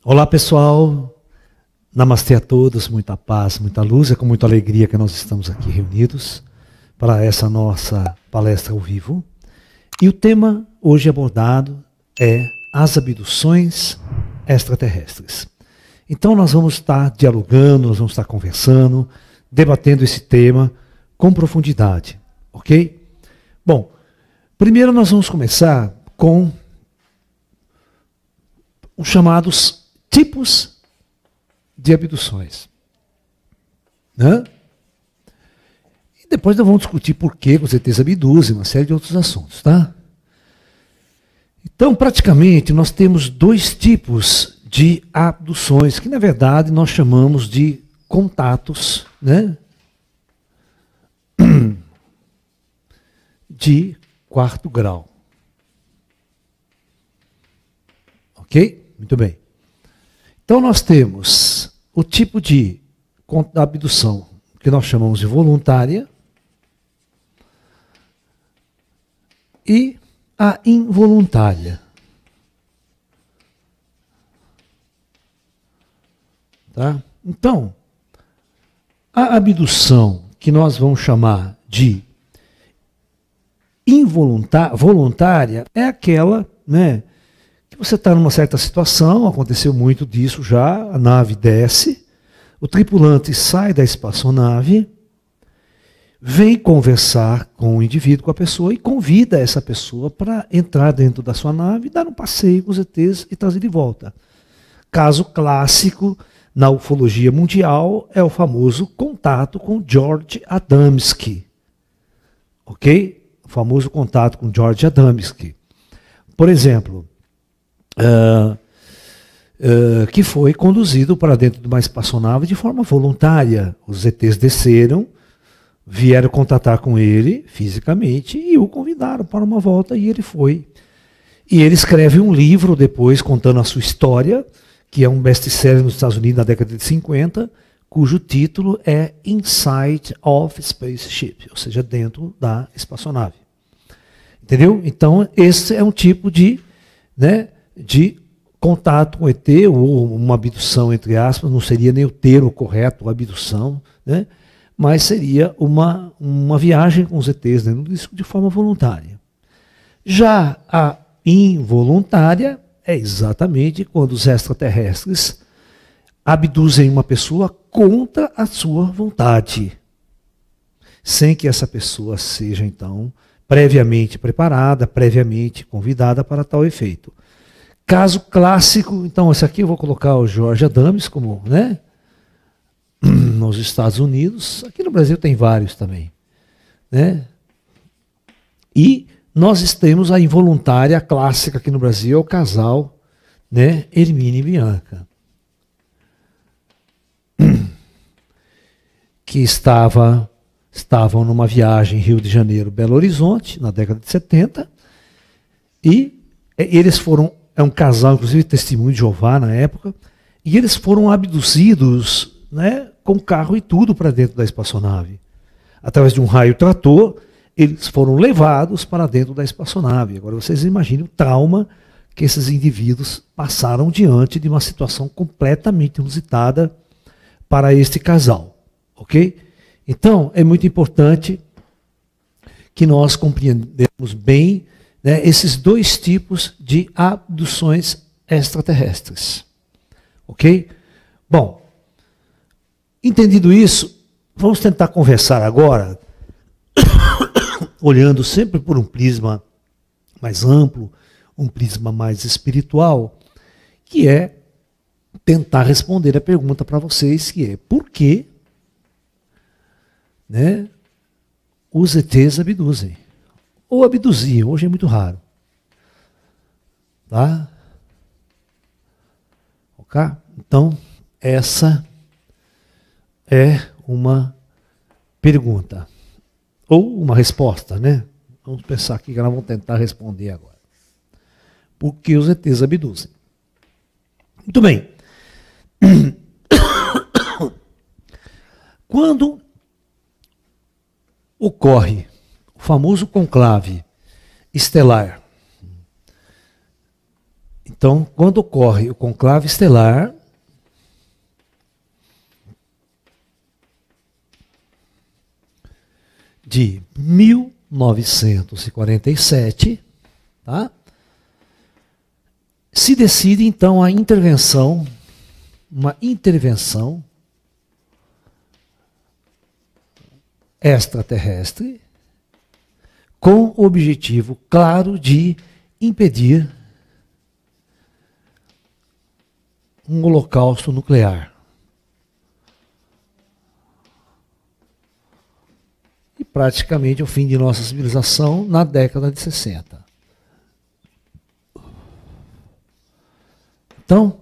Olá pessoal, namastê a todos, muita paz, muita luz, é com muita alegria que nós estamos aqui reunidos para essa nossa palestra ao vivo. E o tema hoje abordado é as abduções extraterrestres. Então nós vamos estar dialogando, nós vamos estar conversando, debatendo esse tema com profundidade, ok? Bom, primeiro nós vamos começar com os chamados tipos de abduções. Né? E depois nós vamos discutir por que os ETs abduzem, uma série de outros assuntos. Tá? Então, praticamente, nós temos dois tipos de abduções, que na verdade nós chamamos de contatos, né? De quarto grau. Ok? Muito bem. Então nós temos o tipo de abdução que nós chamamos de voluntária e a involuntária. Tá? Então, a abdução que nós vamos chamar de voluntária é aquela, né, que você está numa certa situação, aconteceu muito disso já, a nave desce, o tripulante sai da espaçonave, vem conversar com o indivíduo, com a pessoa, e convida essa pessoa para entrar dentro da sua nave, dar um passeio com os ETs e trazer de volta. Caso clássico na ufologia mundial é o famoso contato com George Adamski. Ok? O famoso contato com George Adamski. Por exemplo, que foi conduzido para dentro de uma espaçonave de forma voluntária. Os ETs desceram, vieram contatar com ele fisicamente e o convidaram para uma volta e ele foi. E ele escreve um livro depois contando a sua história, que é um best-seller nos Estados Unidos na década de 50, cujo título é Inside of Spaceship, ou seja, dentro da espaçonave. Entendeu? Então, esse é um tipo de, né, de contato com o ET, ou uma abdução, entre aspas, não seria nem o termo correto, abdução, né? Mas seria uma viagem com os ETs dentro disso de forma voluntária. Já a involuntária é exatamente quando os extraterrestres abduzem uma pessoa contra a sua vontade, sem que essa pessoa seja, então, previamente preparada, previamente convidada para tal efeito. Caso clássico, então, esse aqui eu vou colocar o George Adams como, né, nos Estados Unidos, aqui no Brasil tem vários também, né? E nós temos a involuntária clássica aqui no Brasil, é o casal, né, Hermine e Bianca, que estavam numa viagem Rio de Janeiro, Belo Horizonte, na década de 70, e eles foram, é um casal, inclusive testemunho de Jeová na época, e eles foram abduzidos, né, com carro e tudo para dentro da espaçonave. Através de um raio trator, eles foram levados para dentro da espaçonave. Agora vocês imaginem o trauma que esses indivíduos passaram diante de uma situação completamente inusitada para este casal. Ok? Então, é muito importante que nós compreendamos bem, né, esses dois tipos de abduções extraterrestres. Ok? Bom, entendido isso, vamos tentar conversar agora, olhando sempre por um prisma mais amplo, um prisma mais espiritual, que é tentar responder a pergunta para vocês, que é por que, né, os ETs abduzem? Ou abduziam, hoje é muito raro. Tá? Ok? Então, essa é uma pergunta. Ou uma resposta, né? Vamos pensar aqui que nós vamos tentar responder agora. Por que os ETs abduzem? Muito bem. Quando ocorre o famoso conclave estelar, Então, quando ocorre o conclave estelar, de 1947, tá? Se decide então a intervenção, uma intervenção extraterrestre, com o objetivo claro de impedir um holocausto nuclear. E praticamente o fim de nossa civilização na década de 60. Então,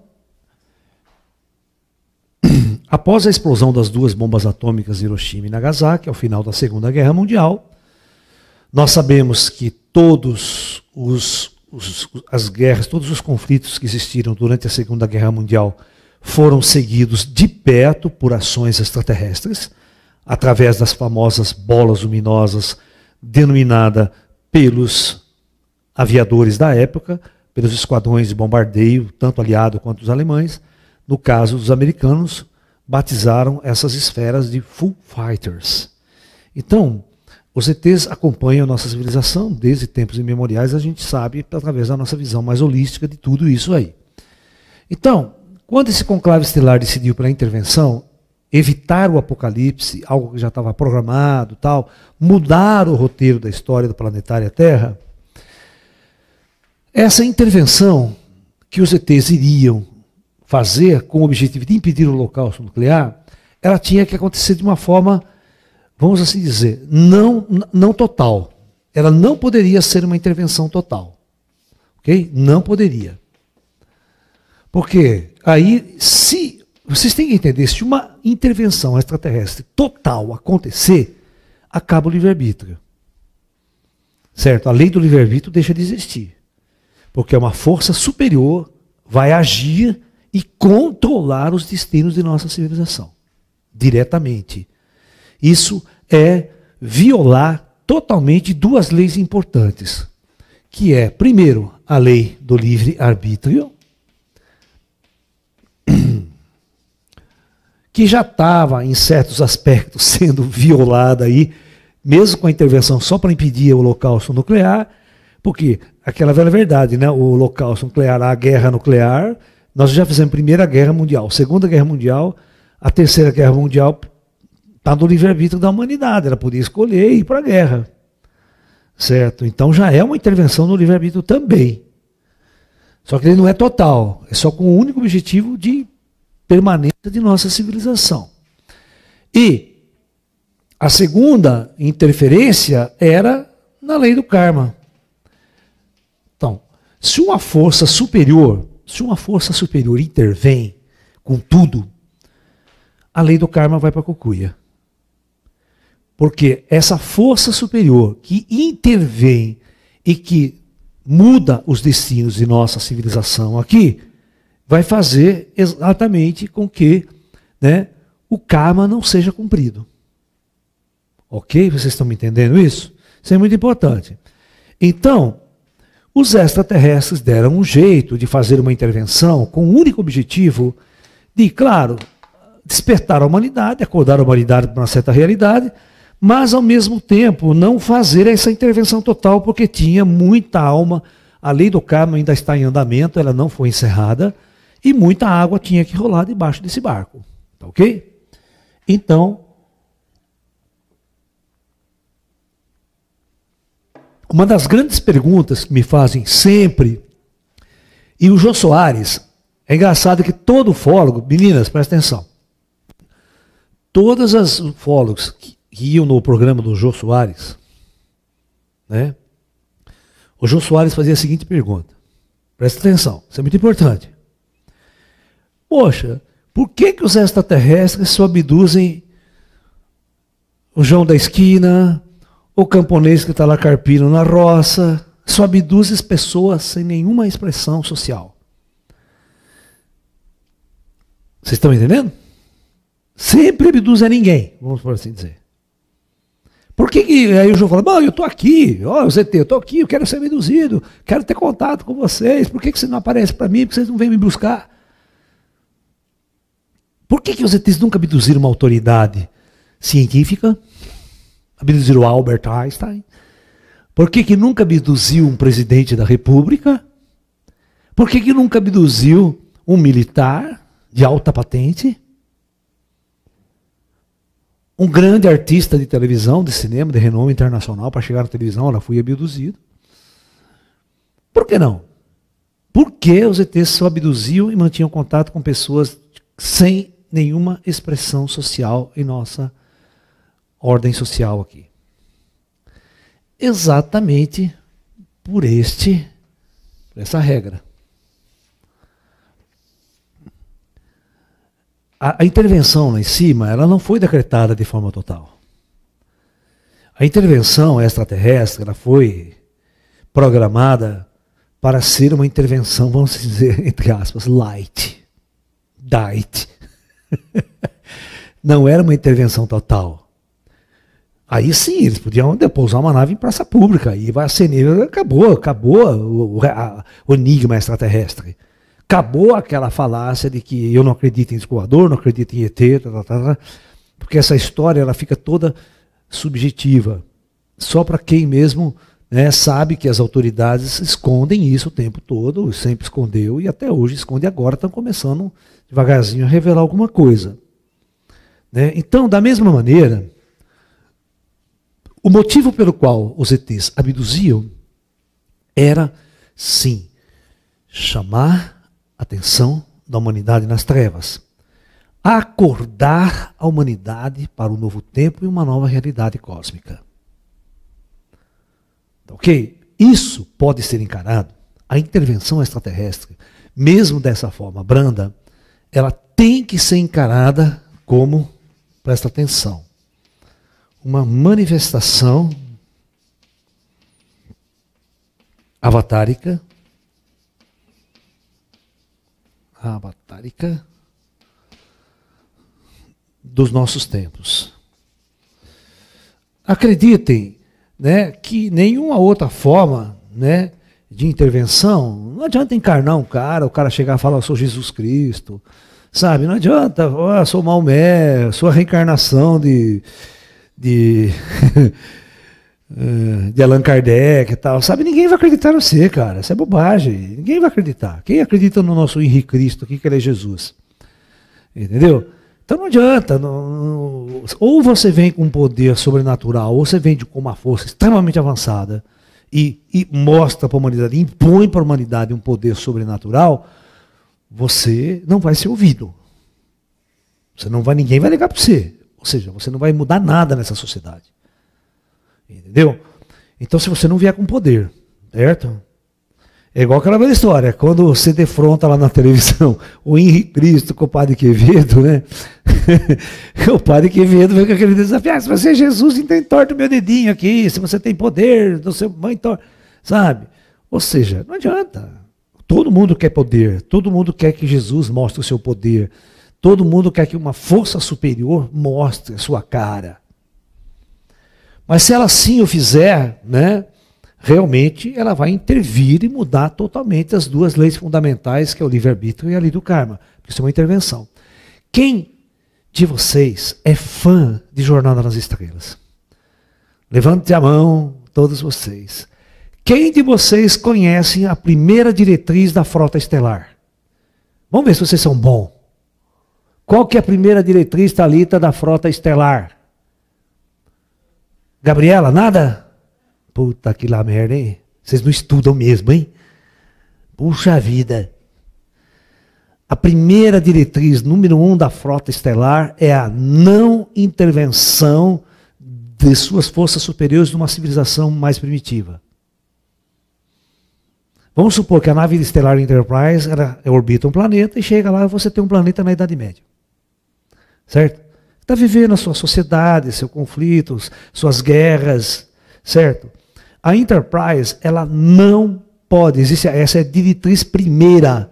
após a explosão das duas bombas atômicas de Hiroshima e Nagasaki, ao final da Segunda Guerra Mundial, nós sabemos que todas as guerras, todos os conflitos que existiram durante a Segunda Guerra Mundial foram seguidos de perto por ações extraterrestres, através das famosas bolas luminosas, denominada pelos aviadores da época, pelos esquadrões de bombardeio, tanto aliado quanto os alemães. No caso dos americanos, batizaram essas esferas de Foo Fighters. Então, os ETs acompanham a nossa civilização desde tempos imemoriais, a gente sabe através da nossa visão mais holística de tudo isso aí. Então, quando esse conclave estelar decidiu pela intervenção, evitar o apocalipse, algo que já estava programado, tal, mudar o roteiro da história do planetária Terra, essa intervenção que os ETs iriam fazer com o objetivo de impedir o holocausto nuclear, ela tinha que acontecer de uma forma, vamos assim dizer, não total. Ela não poderia ser uma intervenção total. Ok? Não poderia. Porque aí, se vocês têm que entender, se uma intervenção extraterrestre total acontecer, acaba o livre-arbítrio. Certo? A lei do livre-arbítrio deixa de existir. Porque uma força superior vai agir e controlar os destinos de nossa civilização. Diretamente. Isso é violar totalmente duas leis importantes. Que é, primeiro, a lei do livre-arbítrio, que já estava, em certos aspectos, sendo violada aí, mesmo com a intervenção só para impedir o holocausto nuclear, porque aquela velha verdade, né? O holocausto nuclear, a guerra nuclear, nós já fizemos a Primeira Guerra Mundial, Segunda Guerra Mundial, a Terceira Guerra Mundial está no livre-arbítrio da humanidade, ela podia escolher ir para a guerra. Certo? Então já é uma intervenção no livre-arbítrio também. Só que ele não é total, é só com o único objetivo de permanência de nossa civilização. E a segunda interferência era na lei do karma. Então, se uma força superior intervém com tudo, a lei do karma vai para a cucuia. Porque essa força superior que intervém e que muda os destinos de nossa civilização aqui, vai fazer exatamente com que, né, o karma não seja cumprido. Ok? Vocês estão me entendendo isso? Isso é muito importante. Então, os extraterrestres deram um jeito de fazer uma intervenção com o único objetivo de, claro, despertar a humanidade, acordar a humanidade para uma certa realidade, mas ao mesmo tempo não fazer essa intervenção total, porque tinha muita alma, a lei do karma ainda está em andamento, ela não foi encerrada, e muita água tinha que rolar debaixo desse barco. Tá ok? Então, uma das grandes perguntas que me fazem sempre, e o Jô Soares, é engraçado que todo ufólogo, meninas, presta atenção, todas as ufólogos que iam no programa do Jô Soares, né, o Jô Soares fazia a seguinte pergunta, presta atenção, isso é muito importante. Poxa, por que os extraterrestres só abduzem o João da esquina, o camponês que está lá carpindo na roça, só abduzem as pessoas sem nenhuma expressão social? Vocês estão entendendo? Sempre abduzem a ninguém, vamos por assim dizer. Por que aí o João fala, bom, eu estou aqui, ó, ZT, eu estou aqui, eu quero ser abduzido, quero ter contato com vocês, por que você não aparece para mim, por que vocês não vêm me buscar? Por que os ETs nunca abduziram uma autoridade científica? Abduziram o Albert Einstein? Por que nunca abduziu um presidente da República? Por que nunca abduziu um militar de alta patente? Um grande artista de televisão, de cinema, de renome internacional, para chegar na televisão, ela foi abduzido. Por que não? Por que os ETs só abduziam e mantinham contato com pessoas sem nenhuma expressão social em nossa ordem social aqui? Exatamente por essa regra. A intervenção lá em cima, ela não foi decretada de forma total. A intervenção extraterrestre, ela foi programada para ser uma intervenção, vamos dizer, entre aspas, light. Diet. Não era uma intervenção total. Aí sim, eles podiam pousar uma nave em praça pública, aí vai acender, acabou o enigma extraterrestre. Acabou aquela falácia de que eu não acredito em escoador, não acredito em ET, porque essa história ela fica toda subjetiva. Só para quem mesmo, né, sabe que as autoridades escondem isso o tempo todo, sempre escondeu e até hoje esconde, agora estão começando devagarzinho a revelar alguma coisa. Né? Então, da mesma maneira, o motivo pelo qual os ETs abduziam era, sim, chamar a atenção da humanidade nas trevas. Acordar a humanidade para um novo tempo e uma nova realidade cósmica. Ok? Isso pode ser encarado, a intervenção extraterrestre, mesmo dessa forma branda, ela tem que ser encarada como, presta atenção, uma manifestação avatárica dos nossos tempos. Acreditem, né, que nenhuma outra forma, né, de intervenção, não adianta encarnar um cara, o cara chegar e falar, eu sou Jesus Cristo, sabe? Não adianta, oh, sou Maomé, sou a reencarnação de Allan Kardec e tal, sabe? Ninguém vai acreditar em você, cara. Isso é bobagem. Ninguém vai acreditar. Quem acredita no nosso Henrique Cristo aqui, que ele é Jesus? Entendeu? Então não adianta. Ou você vem com um poder sobrenatural, ou você vem com uma força extremamente avançada e mostra para a humanidade, impõe para a humanidade um poder sobrenatural, você não vai ser ouvido. Ninguém vai ligar para você. Ou seja, você não vai mudar nada nessa sociedade. Entendeu? Então, se você não vier com poder, certo? É igual aquela velha história, quando você defronta lá na televisão o Henrique Cristo com o Padre Quevedo, né? O Padre Quevedo vem com aquele desafio, se você é Jesus, então entorta o meu dedinho aqui, se você tem poder, do seu mãe entorta, sabe? Ou seja, não adianta. Todo mundo quer poder, todo mundo quer que Jesus mostre o seu poder, todo mundo quer que uma força superior mostre a sua cara. Mas se ela sim o fizer, né, realmente ela vai intervir e mudar totalmente as duas leis fundamentais, que é o livre-arbítrio e a lei do karma. Isso é uma intervenção. Quem de vocês é fã de Jornada nas Estrelas? Levante a mão, todos vocês. Quem de vocês conhecem a primeira diretriz da Frota Estelar? Vamos ver se vocês são bons. Qual que é a primeira diretriz, Thalita, da Frota Estelar? Gabriela, nada? Puta que lá merda, hein? Vocês não estudam mesmo, hein? Puxa vida. A primeira diretriz, número 1 da Frota Estelar, é a não intervenção de suas forças superiores numa civilização mais primitiva. Vamos supor que a nave estelar Enterprise orbita um planeta e chega lá e você tem um planeta na Idade Média. Certo? Está vivendo a sua sociedade, seus conflitos, suas guerras, certo? A Enterprise, ela não pode, essa é a diretriz primeira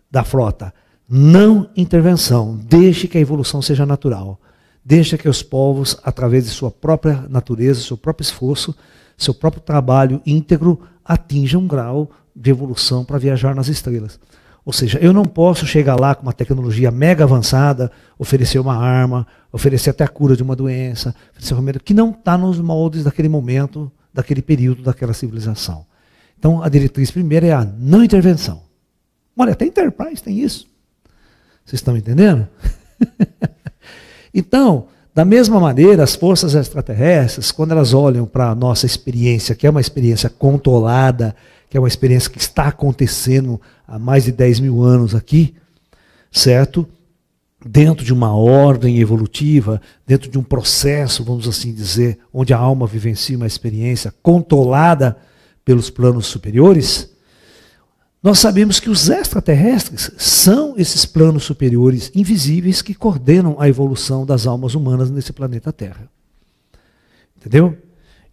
da frota, não intervenção, deixe que a evolução seja natural. Deixa que os povos, através de sua própria natureza, seu próprio esforço, seu próprio trabalho íntegro, atinjam um grau de evolução para viajar nas estrelas. Ou seja, eu não posso chegar lá com uma tecnologia mega avançada, oferecer uma arma, oferecer até a cura de uma doença, oferecer um remédio que não está nos moldes daquele momento, daquele período, daquela civilização. Então, a diretriz primeira é a não intervenção. Olha, até Enterprise tem isso. Vocês estão entendendo? Então, da mesma maneira, as forças extraterrestres, quando elas olham para a nossa experiência, que é uma experiência controlada, que é uma experiência que está acontecendo há mais de 10 mil anos aqui, certo? Dentro de uma ordem evolutiva, dentro de um processo, vamos assim dizer, onde a alma vivencia uma experiência controlada pelos planos superiores, nós sabemos que os extraterrestres são esses planos superiores invisíveis que coordenam a evolução das almas humanas nesse planeta Terra. Entendeu?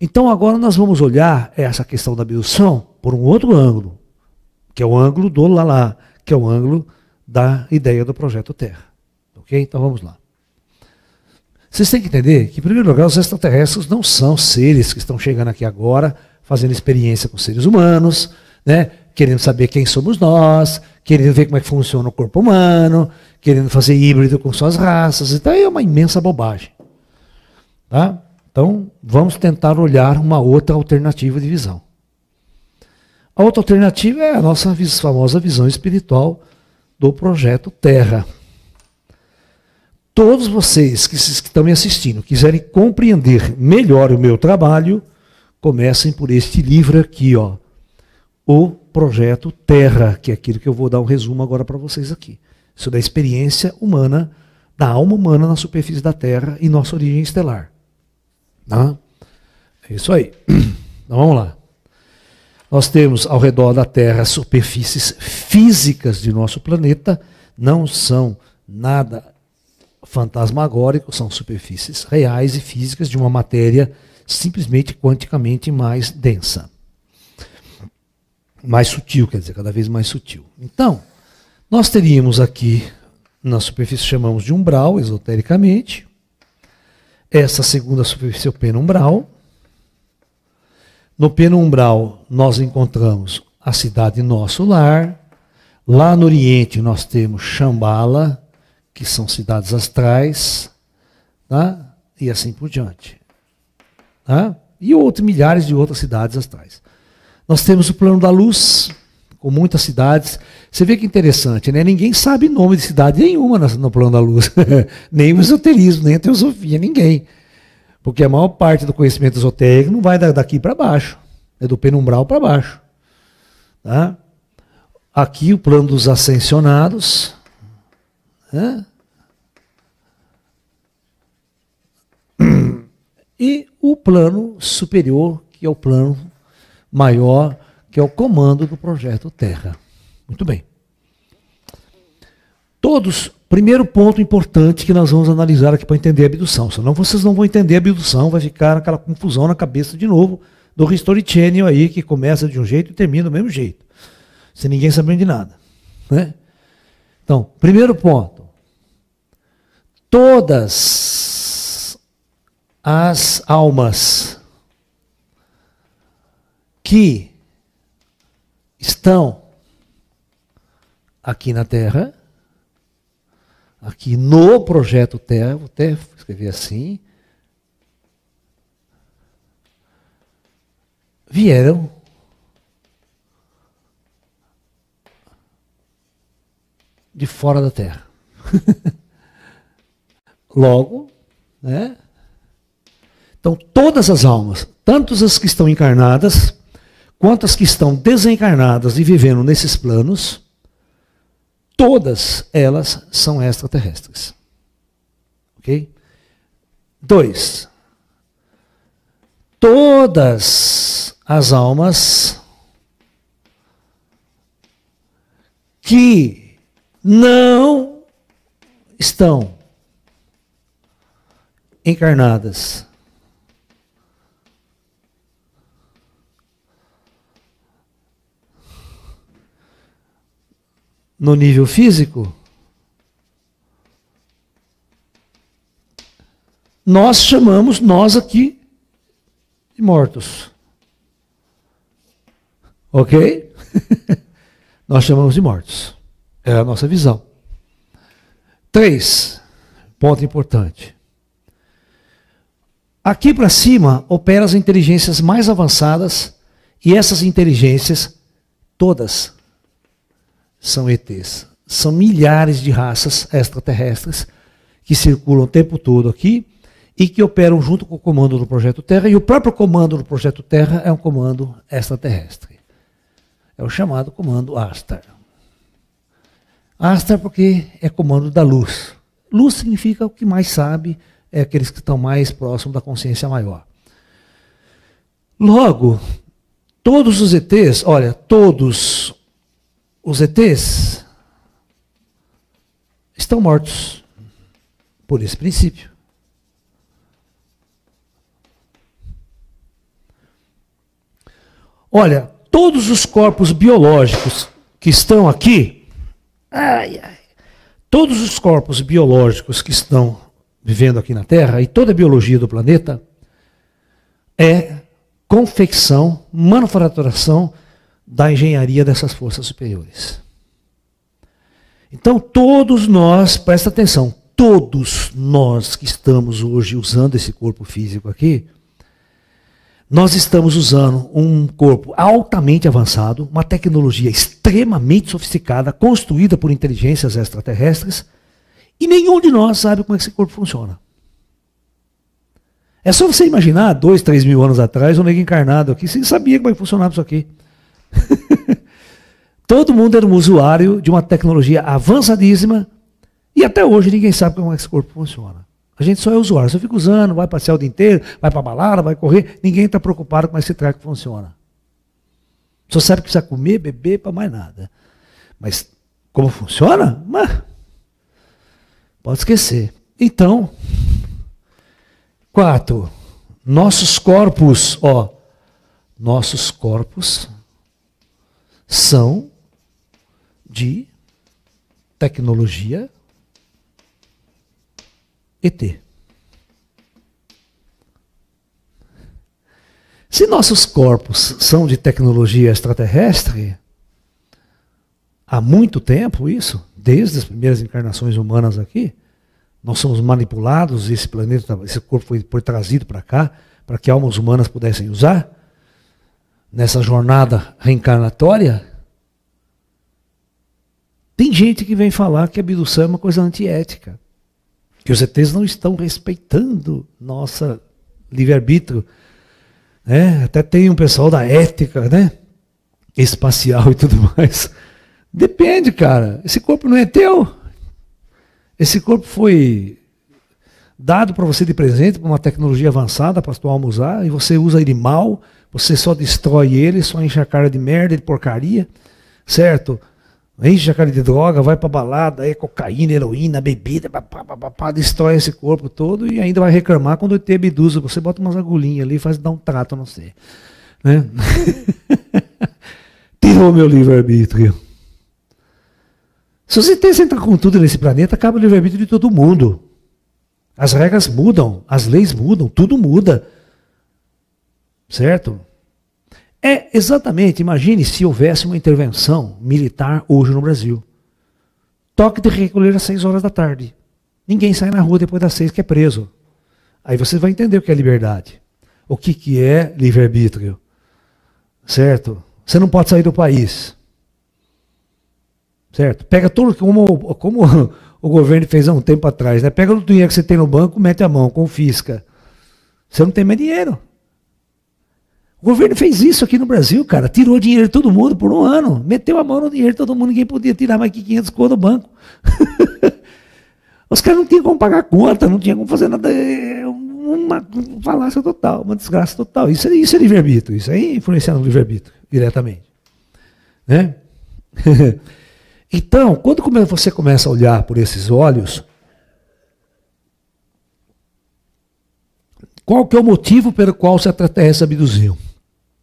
Então agora nós vamos olhar essa questão da abdução por um outro ângulo, que é o ângulo do Lalá, que é o ângulo da ideia do Projeto Terra. Ok? Então vamos lá. Vocês têm que entender que, em primeiro lugar, os extraterrestres não são seres que estão chegando aqui agora, fazendo experiência com seres humanos, né? Querendo saber quem somos nós, querendo ver como é que funciona o corpo humano, querendo fazer híbrido com suas raças. Então é uma imensa bobagem. Tá? Então vamos tentar olhar uma outra alternativa de visão. A outra alternativa é a nossa famosa visão espiritual do Projeto Terra. Todos vocês que estão me assistindo, quiserem compreender melhor o meu trabalho, comecem por este livro aqui, ó, o Projeto Terra, que é aquilo que eu vou dar um resumo agora para vocês aqui. Isso da experiência humana, da alma humana na superfície da Terra e nossa origem estelar. Tá? É isso aí. Então vamos lá. Nós temos ao redor da Terra superfícies físicas de nosso planeta, não são nada fantasmagóricos, são superfícies reais e físicas de uma matéria simplesmente quanticamente mais densa. Mais sutil, quer dizer, cada vez mais sutil. Então, nós teríamos aqui, na superfície chamamos de umbral, esotericamente. Essa segunda superfície é o penumbral. No penumbral, nós encontramos a cidade Nosso Lar. Lá no Oriente, nós temos Shambhala, que são cidades astrais, tá? E assim por diante. Tá? E milhares de outras cidades astrais. Nós temos o plano da luz, com muitas cidades. Você vê que interessante, né? Ninguém sabe nome de cidade nenhuma no plano da luz. Nem o esoterismo, nem a teosofia, ninguém. Porque a maior parte do conhecimento esotérico não vai daqui para baixo. É do penumbral para baixo. Tá? Aqui o plano dos ascensionados. Né? E o plano superior, que é o plano maior, que é o comando do Projeto Terra. Muito bem. Primeiro ponto importante que nós vamos analisar aqui para entender a abdução. Senão vocês não vão entender a abdução, vai ficar aquela confusão na cabeça de novo do History Channel aí, que começa de um jeito e termina do mesmo jeito. Sem ninguém sabendo de nada. Né? Então, primeiro ponto. Todas as almas que estão aqui na Terra, aqui no Projeto Terra, vou até escrever assim, vieram de fora da Terra. Logo, né? Então todas as almas, tanto as que estão encarnadas, quanto as que estão desencarnadas e vivendo nesses planos, todas elas são extraterrestres. Ok? 2. Todas as almas que não estão encarnadas no nível físico, nós chamamos, nós aqui, de mortos. Ok? Nós chamamos de mortos. É a nossa visão. 3, ponto importante. Aqui para cima operam as inteligências mais avançadas e essas inteligências, todas, são ETs. São milhares de raças extraterrestres que circulam o tempo todo aqui e que operam junto com o comando do Projeto Terra, e o próprio comando do Projeto Terra é um comando extraterrestre. É o chamado comando Astar. Astar porque é comando da luz. Luz significa o que mais sabe, é aqueles que estão mais próximos da consciência maior. Logo, todos os ETs, olha, todos os ETs estão mortos por esse princípio. Olha, todos os corpos biológicos que estão aqui, todos os corpos biológicos que estão vivendo aqui na Terra e toda a biologia do planeta é confecção, manufaturação da engenharia dessas forças superiores. Então todos nós, presta atenção, todos nós que estamos hoje usando esse corpo físico aqui, nós estamos usando um corpo altamente avançado, uma tecnologia extremamente sofisticada, construída por inteligências extraterrestres, e nenhum de nós sabe como é que esse corpo funciona. É só você imaginar, 2, 3 mil anos atrás, um nego encarnado aqui, você sabia como é que funcionava isso aqui. Todo mundo era um usuário de uma tecnologia avançadíssima, e até hoje ninguém sabe como é que esse corpo funciona. A gente só é usuário, só fica usando, vai passear o dia inteiro, vai para balada, vai correr, ninguém está preocupado com esse treco que funciona. Só sabe que precisa comer, beber, para mais nada. Mas como funciona? Pode esquecer. Então, 4, nossos corpos, nossos corpos são de tecnologia ET. Se nossos corpos são de tecnologia extraterrestre, há muito tempo isso, desde as primeiras encarnações humanas aqui, nós somos manipulados, esse planeta, esse corpo foi trazido para cá, para que almas humanas pudessem usar, nessa jornada reencarnatória. Tem gente que vem falar que a abdução é uma coisa antiética, que os ETs não estão respeitando nossa livre-arbítrio. Né? Até tem um pessoal da ética, né? Espacial e tudo mais. Depende, cara. Esse corpo não é teu. Esse corpo foi dado para você de presente, por uma tecnologia avançada para a tua alma usar, e você usa ele mal, você só destrói ele, só enche a cara de merda, de porcaria, certo? Enche a cara de droga, vai pra balada, cocaína, heroína, bebida, destrói esse corpo todo e ainda vai reclamar quando te abduza. Você bota umas agulhinhas ali e dá um trato, não sei. Né? Tirou meu livre-arbítrio. Se você entrar com tudo nesse planeta, acaba o livre-arbítrio de todo mundo. As regras mudam, as leis mudam, tudo muda. Certo? É exatamente, imagine se houvesse uma intervenção militar hoje no Brasil. Toque de recolher às 6 horas da tarde. Ninguém sai na rua depois das 6 que é preso. Aí você vai entender o que é liberdade. O que é livre-arbítrio. Certo? Você não pode sair do país. Certo? Pega tudo, como o governo fez há um tempo atrás, né? Pega o dinheiro que você tem no banco, mete a mão, confisca. Você não tem mais dinheiro. O governo fez isso aqui no Brasil, cara. Tirou dinheiro de todo mundo por um ano. Meteu a mão no dinheiro de todo mundo. Ninguém podia tirar mais que 500 conto do banco. Os caras não tinham como pagar conta, não tinham como fazer nada. Uma falácia total, uma desgraça total. Isso é livre-arbítrio. Isso aí é influenciar no livre-arbítrio, diretamente. Né? Então, quando você começa a olhar por esses olhos, qual que é o motivo pelo qual os extraterrestres abduziam?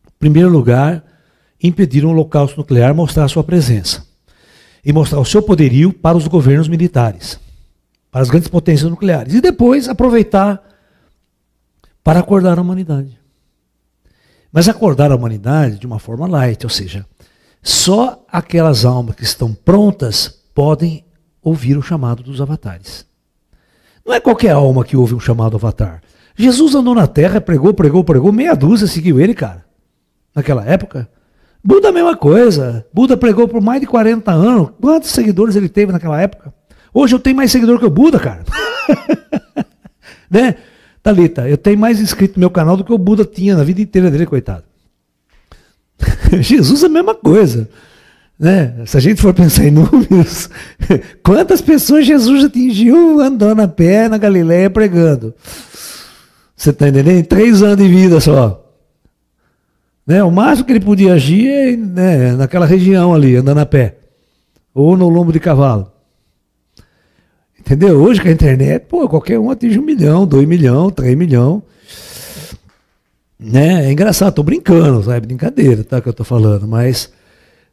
Em primeiro lugar, impedir um holocausto nuclear, mostrar a sua presença. E mostrar o seu poderio para os governos militares, para as grandes potências nucleares. E depois aproveitar para acordar a humanidade. Mas acordar a humanidade de uma forma light, ou seja, só aquelas almas que estão prontas podem ouvir o chamado dos avatares. Não é qualquer alma que ouve um chamado avatar. Jesus andou na Terra, pregou, meia dúzia seguiu ele, cara. Naquela época. Buda a mesma coisa. Buda pregou por mais de 40 anos. Quantos seguidores ele teve naquela época? Hoje eu tenho mais seguidor que o Buda, cara. Né? Thalita, eu tenho mais inscrito no meu canal do que o Buda tinha na vida inteira dele, coitado. Jesus é a mesma coisa. Né? Se a gente for pensar em números, quantas pessoas Jesus atingiu andando a pé na Galileia pregando? Você está entendendo? 3 anos de vida só. Né? O máximo que ele podia agir é, né, naquela região ali, andando a pé. Ou no lombo de cavalo. Entendeu? Hoje com a internet, pô, qualquer um atinge 1 milhão, 2 milhões, 3 milhões. Né? É engraçado, estou brincando, é brincadeira, tá, que eu estou falando, mas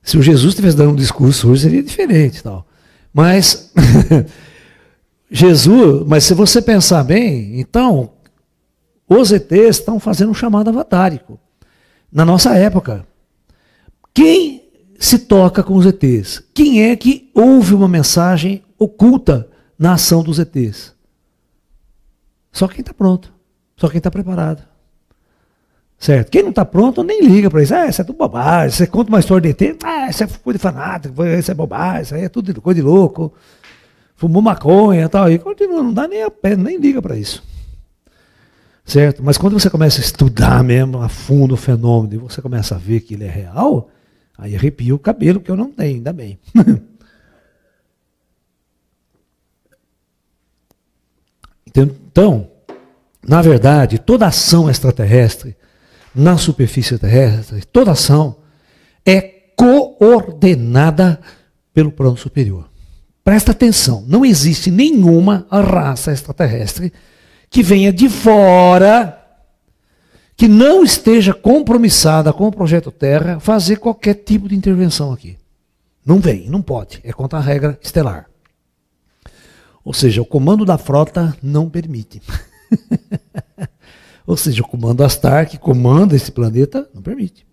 se o Jesus estivesse dando um discurso hoje seria diferente, tal. Mas Jesus, mas se você pensar bem, então os ETs estão fazendo um chamado avatárico na nossa época. Quem se toca com os ETs? Quem é que ouve uma mensagem oculta na ação dos ETs? Só quem está pronto, só quem está preparado. Certo? Quem não está pronto nem liga para isso. Ah, isso é tudo bobagem. Você conta uma história de ET, ah, isso é coisa de fanático, isso é bobagem, isso aí é tudo coisa de louco. Fumou maconha e tal. E continua, não dá nem a pé, nem liga para isso. Certo? Mas quando você começa a estudar mesmo a fundo o fenômeno e você começa a ver que ele é real, aí arrepia o cabelo, que eu não tenho, ainda bem. Então, na verdade, toda ação extraterrestre na superfície terrestre, toda ação é coordenada pelo plano superior. Presta atenção, não existe nenhuma raça extraterrestre que venha de fora, que não esteja compromissada com o projeto Terra, fazer qualquer tipo de intervenção aqui. Não vem, não pode, é contra a regra estelar. Ou seja, o comando da frota não permite. Ou seja, o comando Astar, que comanda esse planeta, não permite.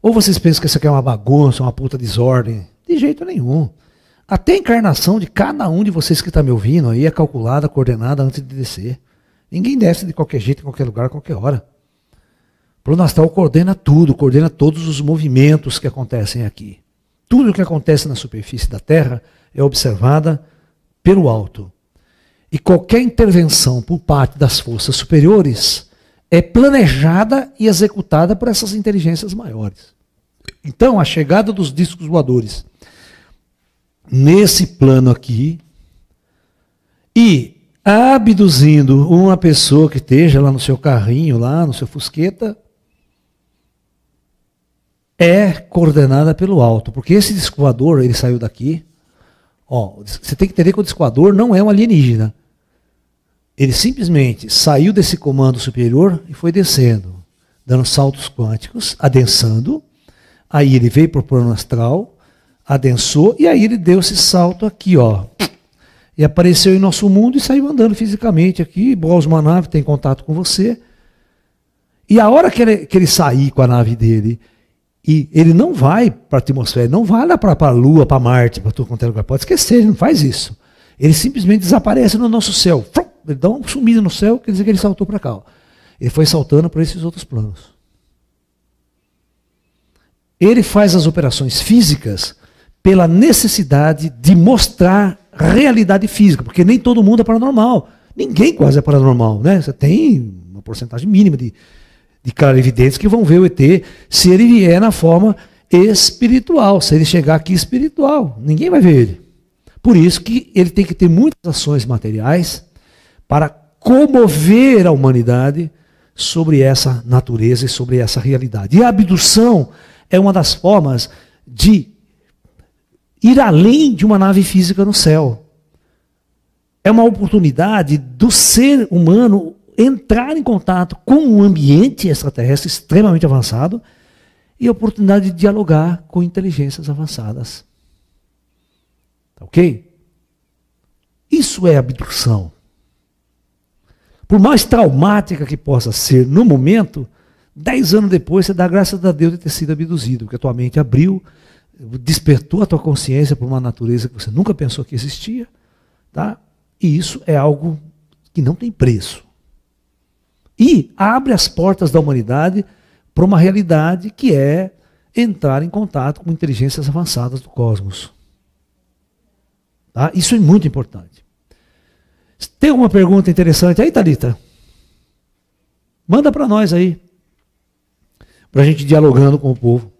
Ou vocês pensam que isso aqui é uma bagunça, uma puta desordem? De jeito nenhum. Até a encarnação de cada um de vocês que está me ouvindo aí é calculada, coordenada antes de descer. Ninguém desce de qualquer jeito, em qualquer lugar, a qualquer hora. O plano astral coordena tudo, coordena todos os movimentos que acontecem aqui. Tudo o que acontece na superfície da Terra é observada pelo alto. E qualquer intervenção por parte das forças superiores é planejada e executada por essas inteligências maiores. Então, a chegada dos discos voadores nesse plano aqui e abduzindo uma pessoa que esteja lá no seu carrinho, lá no seu fusqueta, é coordenada pelo alto. Porque esse disco voador, ele saiu daqui. Ó, você tem que entender que o disco voador não é um alienígena. Ele simplesmente saiu desse comando superior e foi descendo, dando saltos quânticos, adensando. Aí ele veio para o plano astral, adensou, e aí ele deu esse salto aqui, ó. E apareceu em nosso mundo e saiu andando fisicamente aqui. Uma nave tem contato com você. E a hora que ele sair com a nave dele, e ele não vai para a atmosfera, não vai lá para a Lua, para Marte, para tudo quanto é lugar. Pode esquecer, ele não faz isso. Ele simplesmente desaparece no nosso céu. Ele dá uma sumida no céu, quer dizer que ele saltou para cá. Ó. Ele foi saltando para esses outros planos. Ele faz as operações físicas pela necessidade de mostrar realidade física, porque nem todo mundo é paranormal. Ninguém quase é paranormal, né? Você tem uma porcentagem mínima de clarividentes que vão ver o ET se ele vier na forma espiritual, se ele chegar aqui espiritual. Ninguém vai ver ele. Por isso que ele tem que ter muitas ações materiais para comover a humanidade sobre essa natureza e sobre essa realidade. E a abdução é uma das formas de ir além de uma nave física no céu. É uma oportunidade do ser humano entrar em contato com um ambiente extraterrestre extremamente avançado e a oportunidade de dialogar com inteligências avançadas. Tá ok? Isso é abdução. Por mais traumática que possa ser no momento, 10 anos depois você dá graças a Deus de ter sido abduzido, porque a tua mente abriu, despertou a tua consciência por uma natureza que você nunca pensou que existia, tá? E isso é algo que não tem preço. E abre as portas da humanidade para uma realidade que é entrar em contato com inteligências avançadas do cosmos. Tá? Isso é muito importante. Tem uma pergunta interessante aí, Thalita? Manda para nós aí. Para a gente ir dialogando com o povo.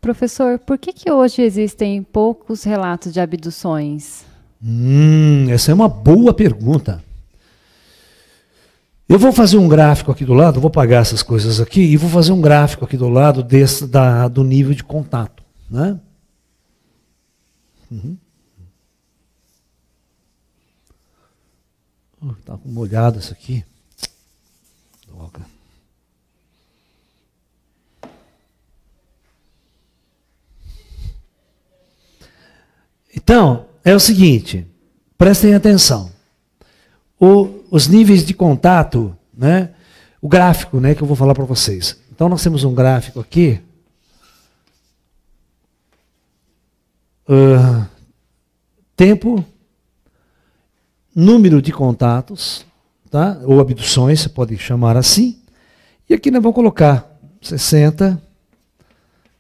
Professor, por que hoje existem poucos relatos de abduções? Essa é uma boa pergunta. Eu vou fazer um gráfico aqui do lado, vou apagar essas coisas aqui, e vou fazer um gráfico aqui do lado do nível de contato. Né? Está molhado isso aqui. Droga. Então, é o seguinte, prestem atenção. Os níveis de contato, né? O gráfico, né, que eu vou falar para vocês. Então, nós temos um gráfico aqui. Tempo, número de contatos, tá? Ou abduções, você pode chamar assim. E aqui nós vamos colocar 60,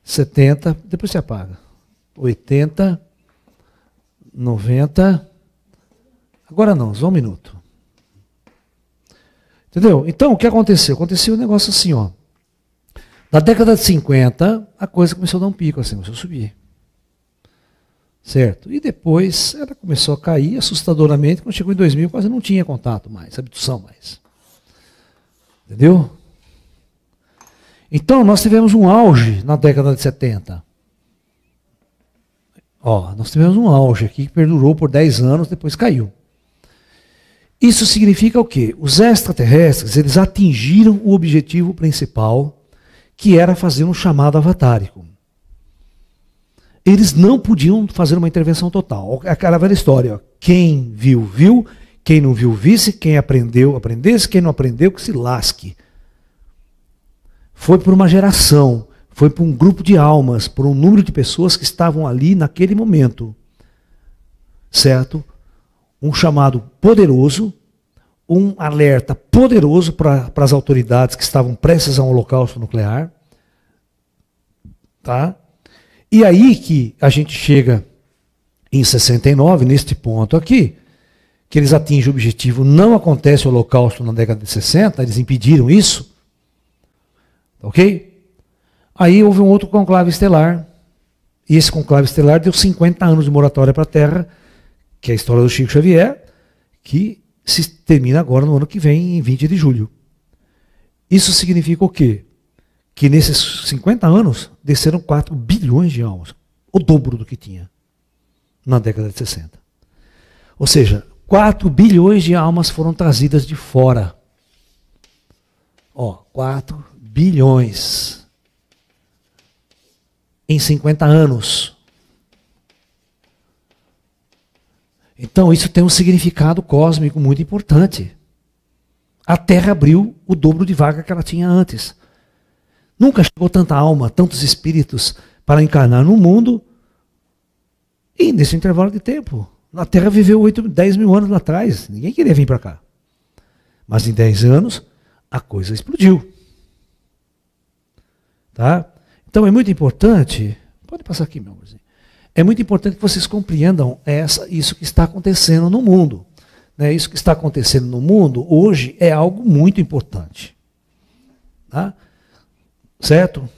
70, depois você apaga. 80, 90. Agora não, só um minuto. Entendeu? Então, o que aconteceu? Aconteceu um negócio assim, ó. Na década de 50, a coisa começou a dar um pico, assim, começou a subir. Certo? E depois ela começou a cair assustadoramente. Quando chegou em 2000, quase não tinha contato mais, abdução mais. Entendeu? Então, nós tivemos um auge na década de 70. Ó, nós tivemos um auge aqui que perdurou por 10 anos, depois caiu. Isso significa o quê? Os extraterrestres, eles atingiram o objetivo principal, que era fazer um chamado avatárico. Eles não podiam fazer uma intervenção total. Aquela velha história, ó. Quem viu, viu. Quem não viu, visse. Quem aprendeu, aprendesse. Quem não aprendeu, que se lasque. Foi por uma geração, foi por um grupo de almas, por um número de pessoas que estavam ali naquele momento. Certo? Um chamado poderoso, um alerta poderoso para as autoridades que estavam prestes a um holocausto nuclear. Tá? E aí que a gente chega em 69, neste ponto aqui, que eles atingem o objetivo, não acontece o holocausto na década de 60, eles impediram isso. Ok? Aí houve um outro conclave estelar, e esse conclave estelar deu 50 anos de moratória para a Terra, que é a história do Chico Xavier, que se termina agora no ano que vem, em 20 de julho. Isso significa o quê? Que nesses 50 anos desceram 4 bilhões de almas, o dobro do que tinha na década de 60. Ou seja, 4 bilhões de almas foram trazidas de fora. Ó, 4 bilhões em 50 anos. Então isso tem um significado cósmico muito importante. A Terra abriu o dobro de vaga que ela tinha antes. Nunca chegou tanta alma, tantos espíritos para encarnar no mundo. E nesse intervalo de tempo, a Terra viveu 10 mil anos lá atrás. Ninguém queria vir para cá. Mas em 10 anos, a coisa explodiu. Tá? Então é muito importante, pode passar aqui, meu amorzinho. É muito importante que vocês compreendam isso que está acontecendo no mundo. Né? Isso que está acontecendo no mundo hoje é algo muito importante. Tá? Certo?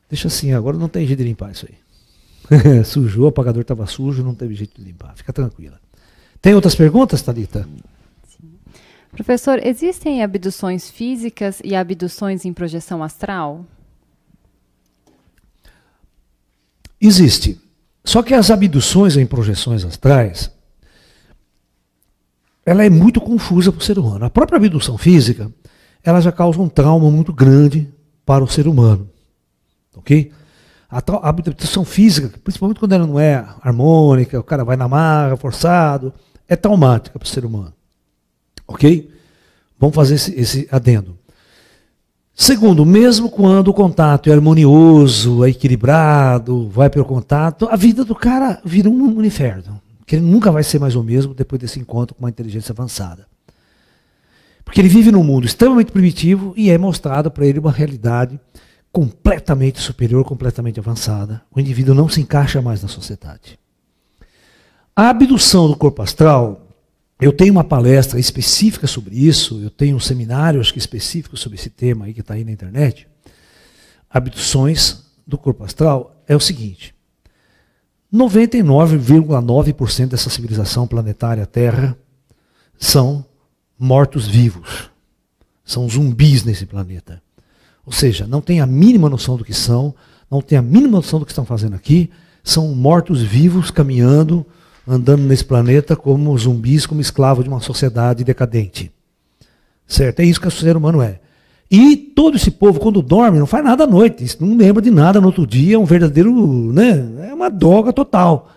Deixa assim, agora não tem jeito de limpar isso aí. Sujou, o apagador estava sujo, não teve jeito de limpar. Fica tranquila. Tem outras perguntas, Thalita? Sim. Professor, existem abduções físicas e abduções em projeção astral? Existe. Só que as abduções em projeções astrais, ela é muito confusa para o ser humano. A própria abdução física, ela já causa um trauma muito grande para o ser humano. Ok? A habituação física, principalmente quando ela não é harmônica, o cara vai na marra, forçado, é traumática para o ser humano. Ok? Vamos fazer esse adendo. Segundo, mesmo quando o contato é harmonioso, é equilibrado, vai pelo contato, a vida do cara vira um inferno. Que ele nunca vai ser mais o mesmo depois desse encontro com uma inteligência avançada. Porque ele vive num mundo extremamente primitivo e é mostrado para ele uma realidade completamente superior, completamente avançada. O indivíduo não se encaixa mais na sociedade. A abdução do corpo astral, eu tenho uma palestra específica sobre isso, eu tenho um seminário acho que específico sobre esse tema aí que está aí na internet. Abduções do corpo astral é o seguinte: 99,9% dessa civilização planetária Terra são mortos-vivos. São zumbis nesse planeta. Ou seja, não tem a mínima noção do que são, não tem a mínima noção do que estão fazendo aqui, são mortos-vivos caminhando, andando nesse planeta como zumbis, como escravos de uma sociedade decadente. Certo? É isso que o ser humano é. E todo esse povo, quando dorme, não faz nada à noite, não lembra de nada no outro dia, é um verdadeiro, né, é uma droga total.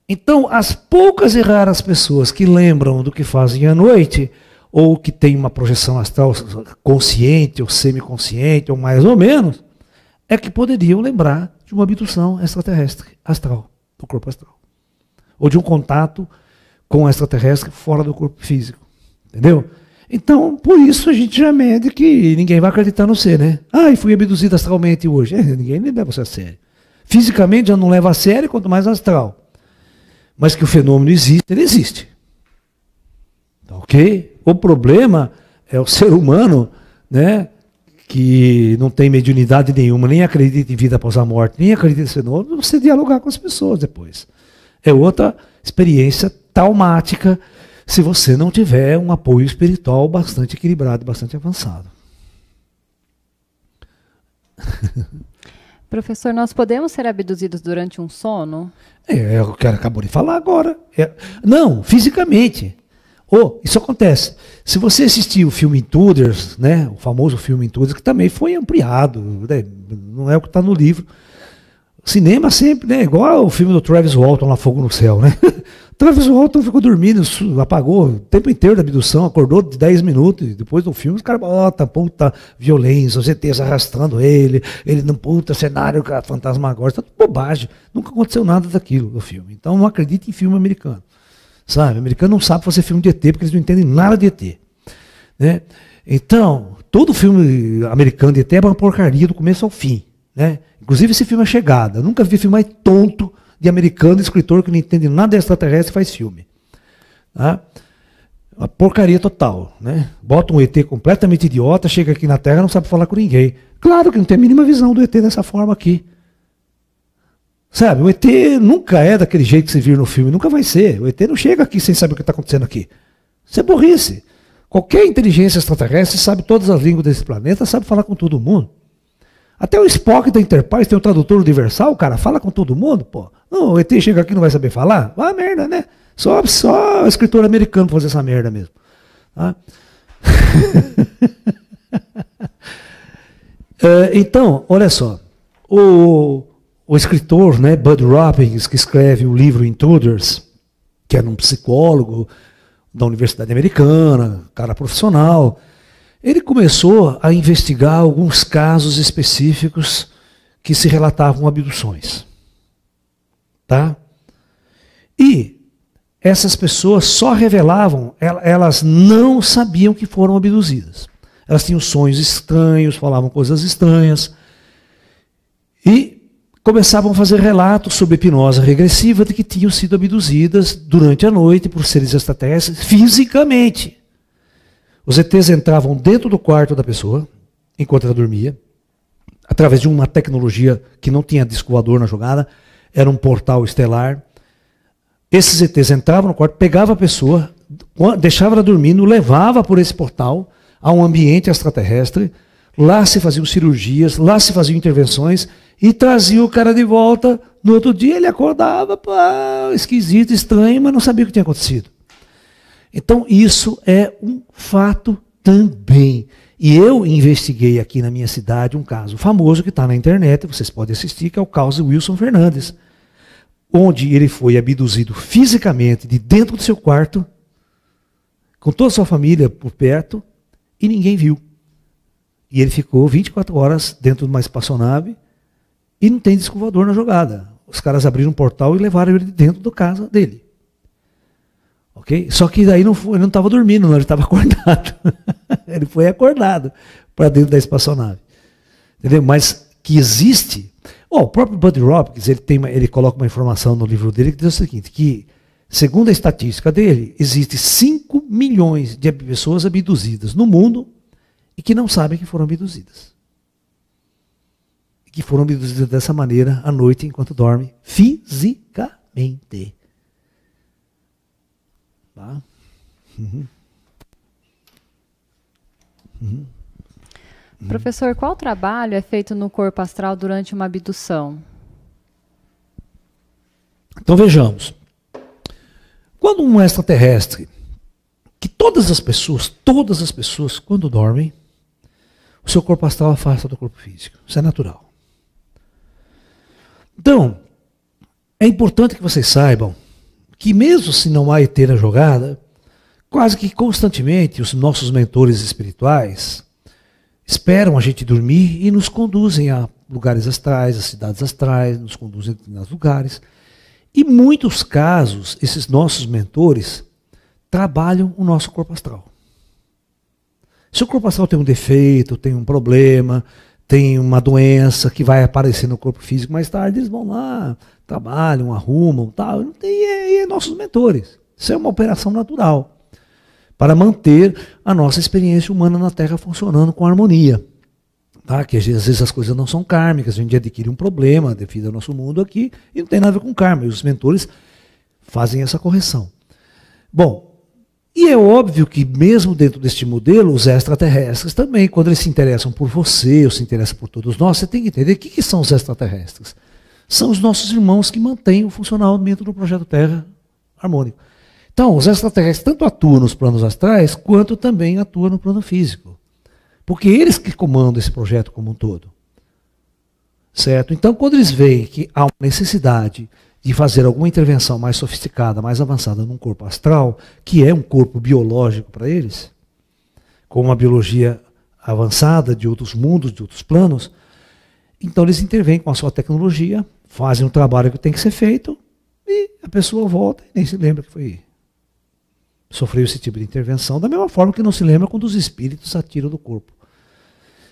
Então, as poucas e raras pessoas que lembram do que fazem à noite, ou que têm uma projeção astral consciente, ou semiconsciente, ou mais ou menos, é que poderiam lembrar de uma abdução extraterrestre astral, do corpo astral. Ou de um contato com o extraterrestre fora do corpo físico. Entendeu? Então, por isso a gente já mede que ninguém vai acreditar no ser, né? Ah, fui abduzido astralmente hoje. Ninguém leva você a sério. Fisicamente já não leva a sério, quanto mais astral. Mas que o fenômeno existe, ele existe. Tá, ok? O problema é o ser humano, né, que não tem mediunidade nenhuma, nem acredita em vida após a morte, nem acredita nesse fenômeno, você dialogar com as pessoas depois. É outra experiência traumática se você não tiver um apoio espiritual bastante equilibrado, bastante avançado. Professor, nós podemos ser abduzidos durante um sono? É o que acabou de falar agora. Não, fisicamente. Isso acontece. Se você assistir o filme Intruders, né, o famoso filme Intruders, que também foi ampliado, né, não é o que está no livro. Cinema sempre, né, igual o filme do Travis Walton, lá Fogo no Céu, né? Travis Walton ficou dormindo, apagou o tempo inteiro da abdução, acordou de 10 minutos, e depois do filme os caras botam puta violência, os ETs arrastando ele não puta cenário fantasmagórico, tá tudo bobagem. Nunca aconteceu nada daquilo no filme. Então não acredite em filme americano. Sabe? O americano não sabe fazer filme de ET, porque eles não entendem nada de ET. Né? Então, todo filme americano de ET é uma porcaria do começo ao fim. Né? Inclusive esse filme é Chegada. Eu nunca vi filme mais tonto de americano, escritor que não entende nada de extraterrestre faz filme. Tá? Uma porcaria total. Né? Bota um ET completamente idiota, chega aqui na Terra e não sabe falar com ninguém. Claro que não tem a mínima visão do ET dessa forma aqui. Sabe, o ET nunca é daquele jeito que você viu no filme, nunca vai ser. O ET não chega aqui sem saber o que está acontecendo aqui. Isso é burrice. Qualquer inteligência extraterrestre sabe todas as línguas desse planeta, sabe falar com todo mundo. Até o Spock da Enterprise tem o tradutor universal, o cara fala com todo mundo, pô. Não, o ET chega aqui e não vai saber falar? Vai merda, né? Só escritor americano pra fazer essa merda mesmo. Tá? Então, olha só. O escritor, né, Bud Robbins, que escreve o livro Intruders, que era um psicólogo da Universidade Americana, cara profissional, ele começou a investigar alguns casos específicos que se relatavam abduções. Tá? E essas pessoas só revelavam, elas não sabiam que foram abduzidas. Elas tinham sonhos estranhos, falavam coisas estranhas. E começavam a fazer relatos sobre hipnose regressiva de que tinham sido abduzidas durante a noite por seres extraterrestres fisicamente. Os ETs entravam dentro do quarto da pessoa, enquanto ela dormia, através de uma tecnologia que não tinha disco voador na jogada, era um portal estelar. Esses ETs entravam no quarto, pegavam a pessoa, deixavam ela dormindo, levava por esse portal a um ambiente extraterrestre. Lá se faziam cirurgias, lá se faziam intervenções e trazia o cara de volta. No outro dia ele acordava, esquisito, estranho, mas não sabia o que tinha acontecido. Então isso é um fato Também. E eu investiguei aqui na minha cidade um caso famoso que está na internet, vocês podem assistir, que é o caso Wilson Fernandes, onde ele foi abduzido fisicamente de dentro do seu quarto, com toda a sua família por perto, e ninguém viu. E ele ficou 24 horas dentro de uma espaçonave e não tem disco voador na jogada. Os caras abriram um portal e levaram ele dentro da casa dele. Ok? Só que daí ele não estava dormindo, não, ele estava acordado. Ele foi acordado para dentro da espaçonave. Entendeu? Mas que existe... o próprio Buddy Robbins, ele coloca uma informação no livro dele que diz o seguinte, que, segundo a estatística dele, existe 5 milhões de pessoas abduzidas no mundo e que não sabem que foram abduzidas. Que foram abduzidas dessa maneira à noite enquanto dormem, fisicamente. Tá? Professor, qual trabalho é feito no corpo astral durante uma abdução? Então vejamos. Quando um extraterrestre, que todas as pessoas, quando dormem, o seu corpo astral afasta do corpo físico. Isso é natural. Então, é importante que vocês saibam que mesmo se não há ET na jogada, quase que constantemente os nossos mentores espirituais esperam a gente dormir e nos conduzem a lugares astrais, a cidades astrais, nos conduzem a determinados lugares. E em muitos casos, esses nossos mentores trabalham o nosso corpo astral. Se o corpo astral tem um defeito, tem um problema, tem uma doença que vai aparecer no corpo físico mais tarde, eles vão lá, trabalham, arrumam, tal. E nossos mentores. Isso é uma operação natural para manter a nossa experiência humana na Terra funcionando com harmonia. Tá? Que às vezes as coisas não são kármicas, a gente adquire um problema devido ao nosso mundo aqui e não tem nada a ver com karma. E os mentores fazem essa correção. Bom, e é óbvio que mesmo dentro deste modelo, os extraterrestres também, quando eles se interessam por você, ou se interessam por todos nós, você tem que entender o que são os extraterrestres. São os nossos irmãos que mantêm o funcionamento do projeto Terra harmônico. Então, os extraterrestres tanto atuam nos planos astrais, quanto também atuam no plano físico. Porque eles que comandam esse projeto como um todo. Certo? Então, quando eles veem que há uma necessidade de fazer alguma intervenção mais sofisticada, mais avançada num corpo astral, que é um corpo biológico para eles, com uma biologia avançada de outros mundos, de outros planos, então eles intervêm com a sua tecnologia, fazem um trabalho que tem que ser feito, e a pessoa volta e nem se lembra que sofreu esse tipo de intervenção, da mesma forma que não se lembra quando os espíritos atiram do corpo.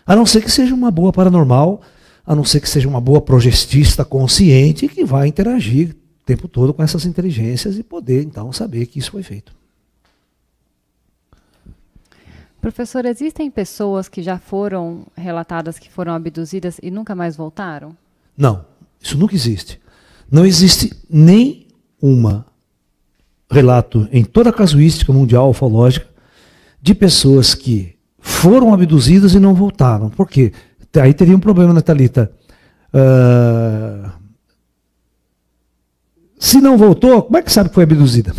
A não ser que seja uma boa paranormal, a não ser que seja uma boa projetista consciente que vai interagir o tempo todo com essas inteligências e poder, então, saber que isso foi feito. Professor, existem pessoas que já foram relatadas que foram abduzidas e nunca mais voltaram? Não, isso nunca existe. Não existe nem relato em toda a casuística mundial ufológica de pessoas que foram abduzidas e não voltaram. Por quê? Aí teria um problema, né, Thalita? Se não voltou, como é que sabe que foi abduzida?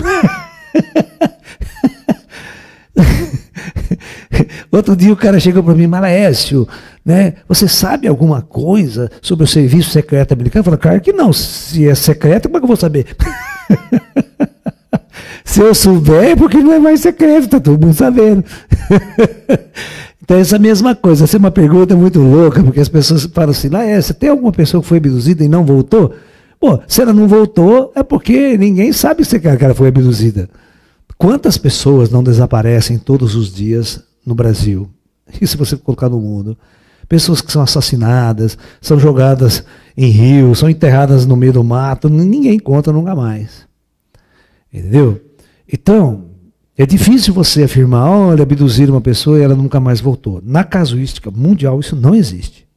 Outro dia o cara chegou para mim, Malaécio, né, você sabe alguma coisa sobre o serviço secreto americano? Eu falei, claro que não. Se é secreto, como é que eu vou saber? Se eu souber, é porque não é mais secreto, está todo mundo sabendo. Então, essa mesma coisa. Essa é uma pergunta muito louca, porque as pessoas falam assim, você tem alguma pessoa que foi abduzida e não voltou? Pô, se ela não voltou, é porque ninguém sabe se ela foi abduzida. Quantas pessoas não desaparecem todos os dias no Brasil? E se você colocar no mundo? Pessoas que são assassinadas, são jogadas em rios, são enterradas no meio do mato, ninguém conta nunca mais. Entendeu? Então, é difícil você afirmar, olha, abduzir uma pessoa e ela nunca mais voltou. Na casuística mundial, isso não existe.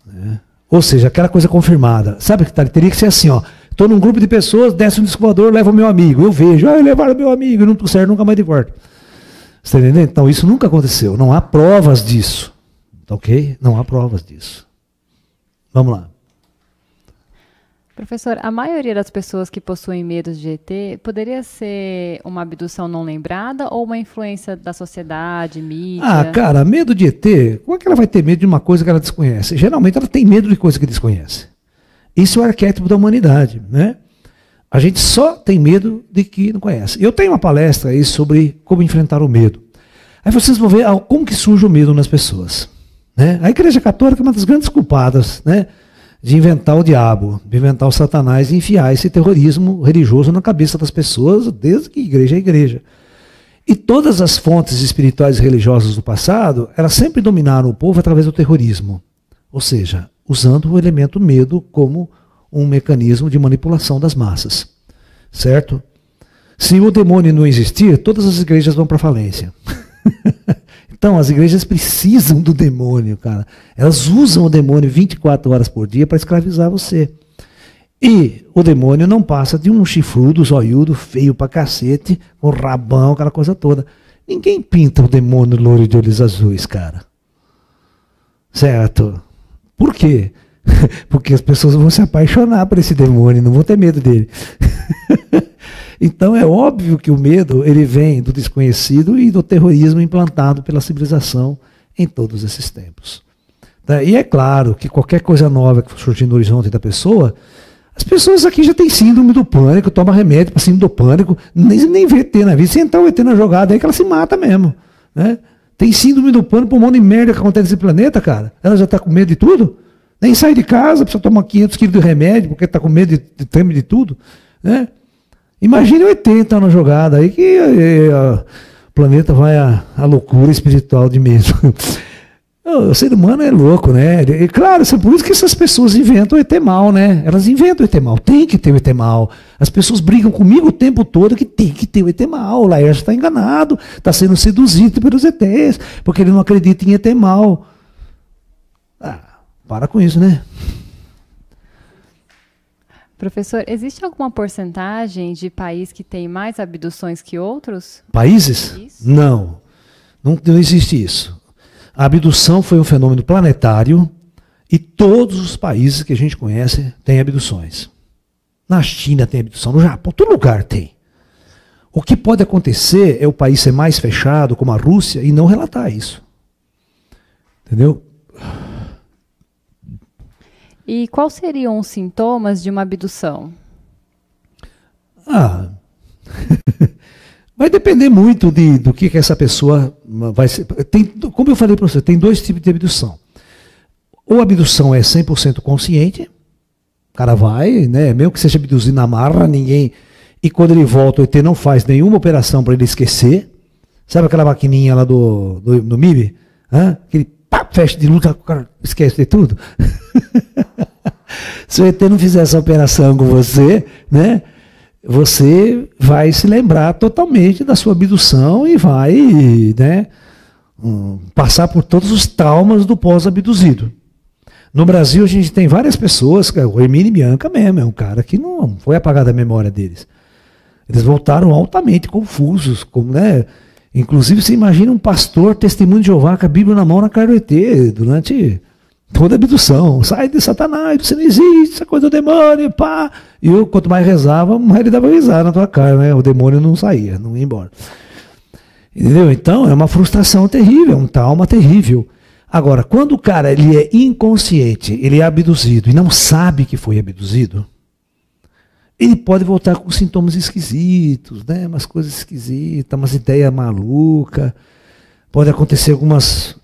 Né? Ou seja, aquela coisa confirmada. Sabe que teria que ser assim, ó. Estou num grupo de pessoas, desce um disco voador, leva o meu amigo. Eu vejo, levaram o meu amigo, não estou certo, nunca mais de volta. Você está entendendo? Então, isso nunca aconteceu. Não há provas disso. Ok? Não há provas disso. Vamos lá. Professor, a maioria das pessoas que possuem medos de ET poderia ser uma abdução não lembrada ou uma influência da sociedade, mídia? Ah, cara, medo de ET, como é que ela vai ter medo de uma coisa que ela desconhece? Geralmente ela tem medo de coisa que desconhece. Isso é o arquétipo da humanidade, né? A gente só tem medo de que não conhece. Eu tenho uma palestra aí sobre como enfrentar o medo. Aí vocês vão ver como que surge o medo nas pessoas, né? A Igreja Católica é uma das grandes culpadas, né, de inventar o diabo, de inventar o Satanás e enfiar esse terrorismo religioso na cabeça das pessoas, desde que igreja é igreja. E todas as fontes espirituais e religiosas do passado, elas sempre dominaram o povo através do terrorismo. Ou seja, usando o elemento medo como um mecanismo de manipulação das massas. Certo? Se o demônio não existir, todas as igrejas vão para a falência. Então, as igrejas precisam do demônio, cara. Elas usam o demônio 24 horas por dia para escravizar você. E o demônio não passa de um chifrudo, zoiudo, feio pra cacete, com rabão, aquela coisa toda. Ninguém pinta o demônio loiro de olhos azuis, cara. Certo? Por quê? Porque as pessoas vão se apaixonar por esse demônio, não vão ter medo dele. Então é óbvio que o medo ele vem do desconhecido e do terrorismo implantado pela civilização em todos esses tempos. E é claro que qualquer coisa nova que surgir no horizonte da pessoa, as pessoas aqui já têm síndrome do pânico, tomam remédio para síndrome do pânico, nem vê ET na vida. Se entrar o ET na jogada aí que ela se mata mesmo. Né? Tem síndrome do pânico por um monte de merda que acontece nesse planeta, cara. Ela já está com medo de tudo. Nem sai de casa, precisa tomar 500 quilos de remédio porque está com medo de tudo. Né? Imagine o ET entrar na jogada aí que o planeta vai à loucura espiritual de mesmo. O ser humano é louco, né? E claro, é por isso que essas pessoas inventam o ET mal, né? Elas inventam o ET mal, tem que ter o ET mal. As pessoas brigam comigo o tempo todo que tem que ter o ET mal. O Laércio está enganado, está sendo seduzido pelos ETs, porque ele não acredita em ET mal. Ah, para com isso, né? Professor, existe alguma porcentagem de país que tem mais abduções que outros? Países? Isso. Não existe isso. A abdução foi um fenômeno planetário e todos os países que a gente conhece têm abduções. Na China tem abdução, no Japão, todo lugar tem. O que pode acontecer é o país ser mais fechado, como a Rússia, e não relatar isso. Entendeu? E quais seriam os sintomas de uma abdução? Vai depender muito do que essa pessoa vai ser. Como eu falei para você, tem dois tipos de abdução. Ou a abdução é 100% consciente, o cara vai, né, mesmo que seja abduzido na marra, ninguém. E quando ele volta, o ET não faz nenhuma operação para ele esquecer. Sabe aquela maquininha lá do MIB? Aquele pá, fecha de luz, o cara esquece de tudo. Se o ET não fizer essa operação com você, né, você vai se lembrar totalmente da sua abdução e vai, né, passar por todos os traumas do pós-abduzido. No Brasil, a gente tem várias pessoas, o Hermínio Bianca mesmo, é um cara que não foi apagado a memória deles. Eles voltaram altamente confusos, como, né? Inclusive, você imagina um pastor, testemunho de Jeová, com a Bíblia na mão na cara do ET, durante toda a abdução. Sai de Satanás, você não existe, essa coisa do demônio, pá. E eu, quanto mais rezava, mais ele dava risada na tua cara, né? O demônio não saía, não ia embora. Entendeu? Então, é uma frustração terrível, é um trauma terrível. Agora, quando o cara ele é inconsciente, ele é abduzido e não sabe que foi abduzido, ele pode voltar com sintomas esquisitos, né? Umas coisas esquisitas, umas ideias malucas. Pode acontecer algumas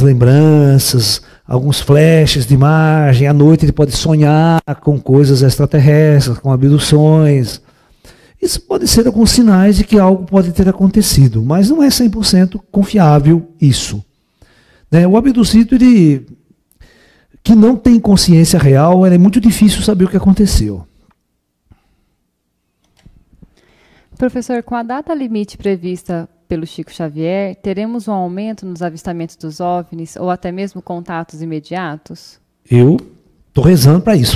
lembranças, alguns flashes de imagem. À noite ele pode sonhar com coisas extraterrestres, com abduções. Isso pode ser alguns sinais de que algo pode ter acontecido, mas não é 100% confiável isso. Né? O abduzido, ele, que não tem consciência real, é muito difícil saber o que aconteceu. Professor, com a data limite prevista pelo Chico Xavier, teremos um aumento nos avistamentos dos OVNIs ou até mesmo contatos imediatos? Eu estou rezando para isso.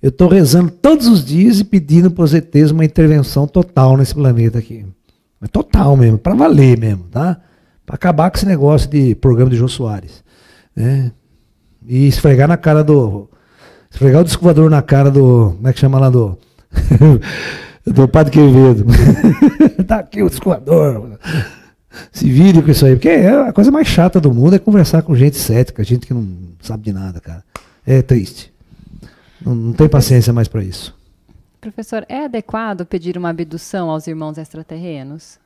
Eu estou rezando todos os dias e pedindo para os ETs uma intervenção total nesse planeta aqui. Mas total mesmo, para valer mesmo, tá? Para acabar com esse negócio de programa de Jô Soares. Né? E esfregar na cara Esfregar o disco voador na cara do... Como é que chama lá do... do Padre Quevedo. Tá aqui o disco voador. Se vire com isso aí. Porque a coisa mais chata do mundo é conversar com gente cética, gente que não sabe de nada, cara. É triste. Não tem paciência mais para isso. Professor, é adequado pedir uma abdução aos irmãos extraterrenos?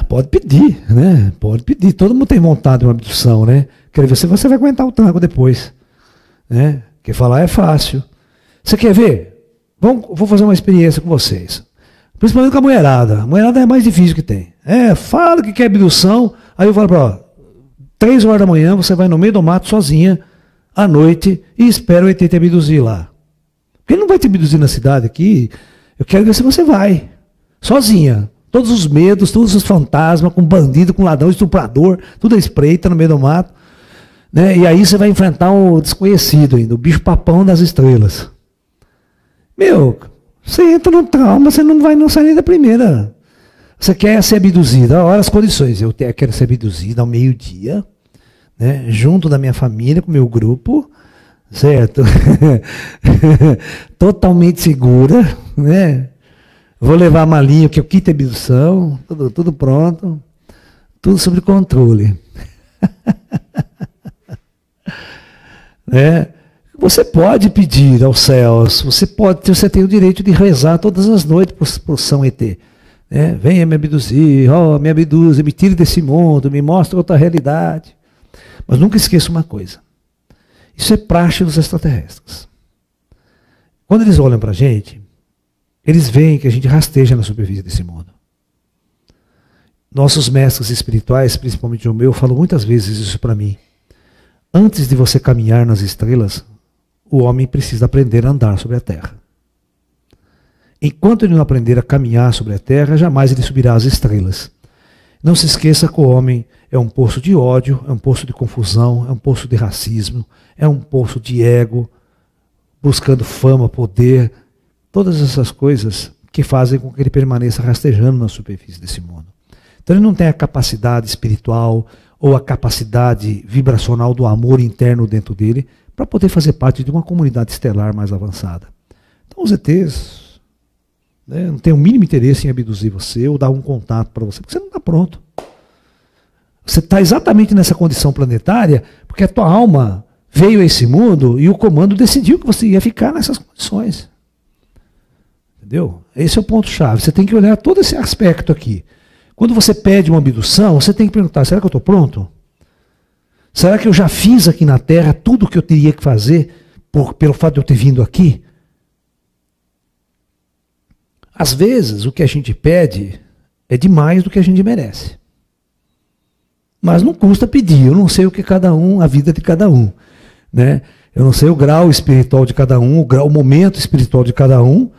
Pode pedir, né? Pode pedir. Todo mundo tem vontade de uma abdução, né? Quer ver se você vai aguentar o tranco depois. Né? Porque falar é fácil. Você quer ver? Vou fazer uma experiência com vocês. Principalmente com a mulherada. A mulherada é a mais difícil que tem. Fala que quer abdução. Aí eu falo para ela, 3 horas da manhã você vai no meio do mato sozinha, à noite, e espera o ET te abduzir lá. Porque ele não vai te abduzir na cidade aqui. Eu quero ver se você vai. Sozinha. Todos os medos, todos os fantasmas, com bandido, com ladrão, estuprador, tudo à espreita no meio do mato. Né? E aí você vai enfrentar o desconhecido ainda, o bicho papão das estrelas. Meu, você entra no trauma, você não vai não sair da primeira. Você quer ser abduzida, olha as condições. Eu quero ser abduzida ao meio-dia, né? Junto da minha família, com o meu grupo, certo? Totalmente segura, né? Vou levar a malinha, que eu quito a abdução, tudo pronto, tudo sob controle. Né? Você pode pedir aos céus, você tem o direito de rezar todas as noites por São ET. Né? Venha me abduzir, me abduze, me tire desse mundo, me mostre outra realidade. Mas nunca esqueça uma coisa. Isso é praxe dos extraterrestres. Quando eles olham para a gente, eles veem que a gente rasteja na superfície desse mundo. Nossos mestres espirituais, principalmente o meu, falam muitas vezes isso para mim. Antes de você caminhar nas estrelas, o homem precisa aprender a andar sobre a terra. Enquanto ele não aprender a caminhar sobre a terra, jamais ele subirá às estrelas. Não se esqueça que o homem é um poço de ódio, é um poço de confusão, é um poço de racismo, é um poço de ego, buscando fama, poder, todas essas coisas que fazem com que ele permaneça rastejando na superfície desse mundo. Então ele não tem a capacidade espiritual ou a capacidade vibracional do amor interno dentro dele para poder fazer parte de uma comunidade estelar mais avançada. Então os ETs, né, não têm o mínimo interesse em abduzir você ou dar um contato para você, porque você não está pronto. Você está exatamente nessa condição planetária porque a tua alma veio a esse mundo e o comando decidiu que você ia ficar nessas condições. Entendeu? Esse é o ponto-chave. Você tem que olhar todo esse aspecto aqui. Quando você pede uma abdução, você tem que perguntar, será que eu estou pronto? Será que eu já fiz aqui na Terra tudo o que eu teria que fazer pelo fato de eu ter vindo aqui? Às vezes, o que a gente pede é demais do que a gente merece. Mas não custa pedir. Eu não sei o que a vida de cada um. Né? Eu não sei o grau espiritual de cada um, o momento espiritual de cada um.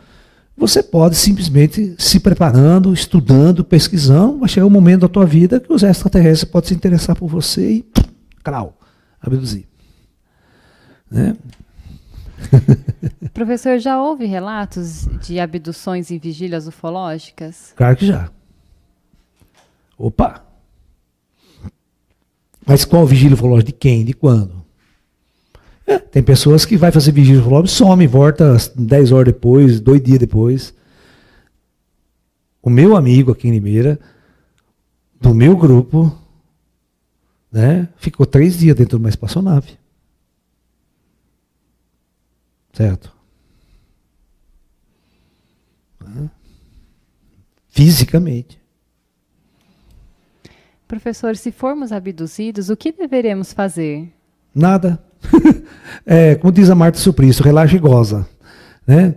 Você pode simplesmente se preparando, estudando, pesquisando, vai chegar um momento da tua vida que os extraterrestres podem se interessar por você e abduzir. Né? Professor, já houve relatos de abduções em vigílias ufológicas? Claro que já. Opa! Mas qual vigília ufológica? De quem? De quando? Tem pessoas que vai fazer vigília ufológica, some, volta 10 horas depois, 2 dias depois. O meu amigo aqui em Limeira, do meu grupo, né, ficou 3 dias dentro de uma espaçonave. Certo? Fisicamente. Professor, se formos abduzidos, o que deveremos fazer? Nada. Como diz a Marta Suplicy, relaxa e goza. Né?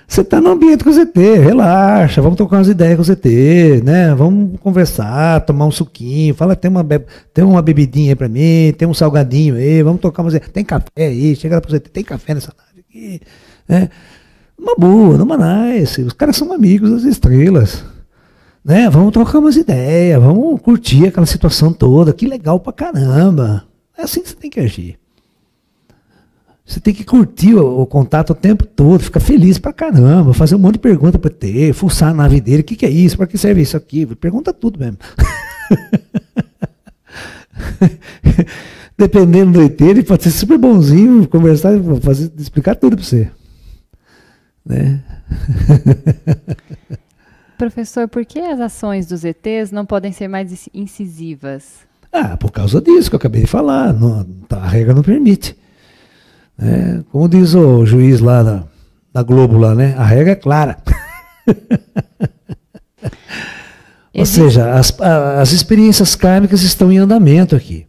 Você está no ambiente com o ZT, relaxa, vamos trocar umas ideias com o ZT, né? Vamos conversar, tomar um suquinho, fala, tem uma bebidinha aí para mim, tem um salgadinho aí, vamos tocar umas ideias, tem café aí, chega lá para o ZT, tem café nessa nave aqui. Né? Uma boa, numa nice, os caras são amigos das estrelas. Né? Vamos trocar umas ideias, vamos curtir aquela situação toda, que legal pra caramba. É assim que você tem que agir. Você tem que curtir o contato o tempo todo, ficar feliz pra caramba, fazer um monte de pergunta para ter, fuçar a nave dele, o que é isso, para que serve isso aqui, pergunta tudo mesmo. Dependendo do ET, ele pode ser super bonzinho, conversar, explicar tudo para você. Né? Professor, por que as ações dos ETs não podem ser mais incisivas? Por causa disso que eu acabei de falar. A regra não permite. Como diz o juiz lá na Globo, lá, né? A regra é clara. Ou seja, as experiências kármicas estão em andamento aqui.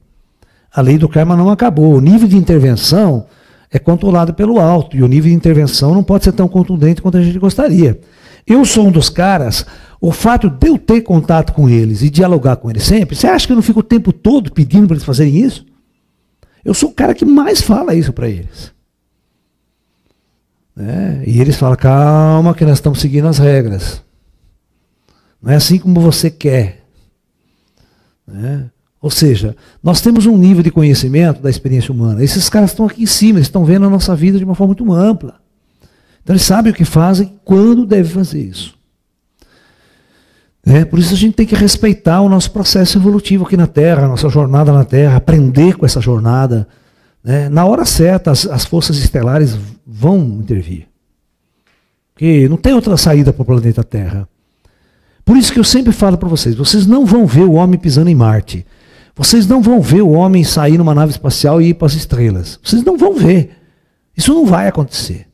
A lei do karma não acabou. O nível de intervenção é controlado pelo alto. E o nível de intervenção não pode ser tão contundente quanto a gente gostaria. Eu sou um dos caras, o fato de eu ter contato com eles e dialogar com eles sempre, você acha que eu não fico o tempo todo pedindo para eles fazerem isso? Eu sou o cara que mais fala isso para eles. E eles falam, calma que nós estamos seguindo as regras. Não é assim como você quer. Ou seja, nós temos um nível de conhecimento da experiência humana. Esses caras estão aqui em cima, eles estão vendo a nossa vida de uma forma muito ampla. Então eles sabem o que fazem e quando devem fazer isso. Por isso a gente tem que respeitar o nosso processo evolutivo aqui na Terra, a nossa jornada na Terra, aprender com essa jornada. Na hora certa, as forças estelares vão intervir. Porque não tem outra saída para o planeta Terra. Por isso que eu sempre falo para vocês, vocês não vão ver o homem pisando em Marte. Vocês não vão ver o homem sair numa nave espacial e ir para as estrelas. Vocês não vão ver. Isso não vai acontecer.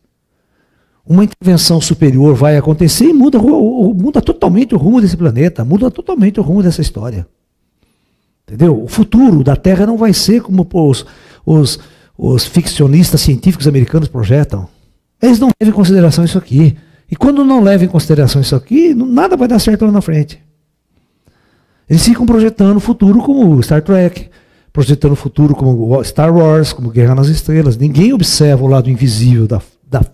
Uma intervenção superior vai acontecer e muda totalmente o rumo desse planeta, muda totalmente o rumo dessa história. Entendeu? O futuro da Terra não vai ser como os ficcionistas científicos americanos projetam. Eles não levam em consideração isso aqui. E quando não levam em consideração isso aqui, nada vai dar certo lá na frente. Eles ficam projetando o futuro como Star Trek, projetando o futuro como Star Wars, como Guerra nas Estrelas. Ninguém observa o lado invisível da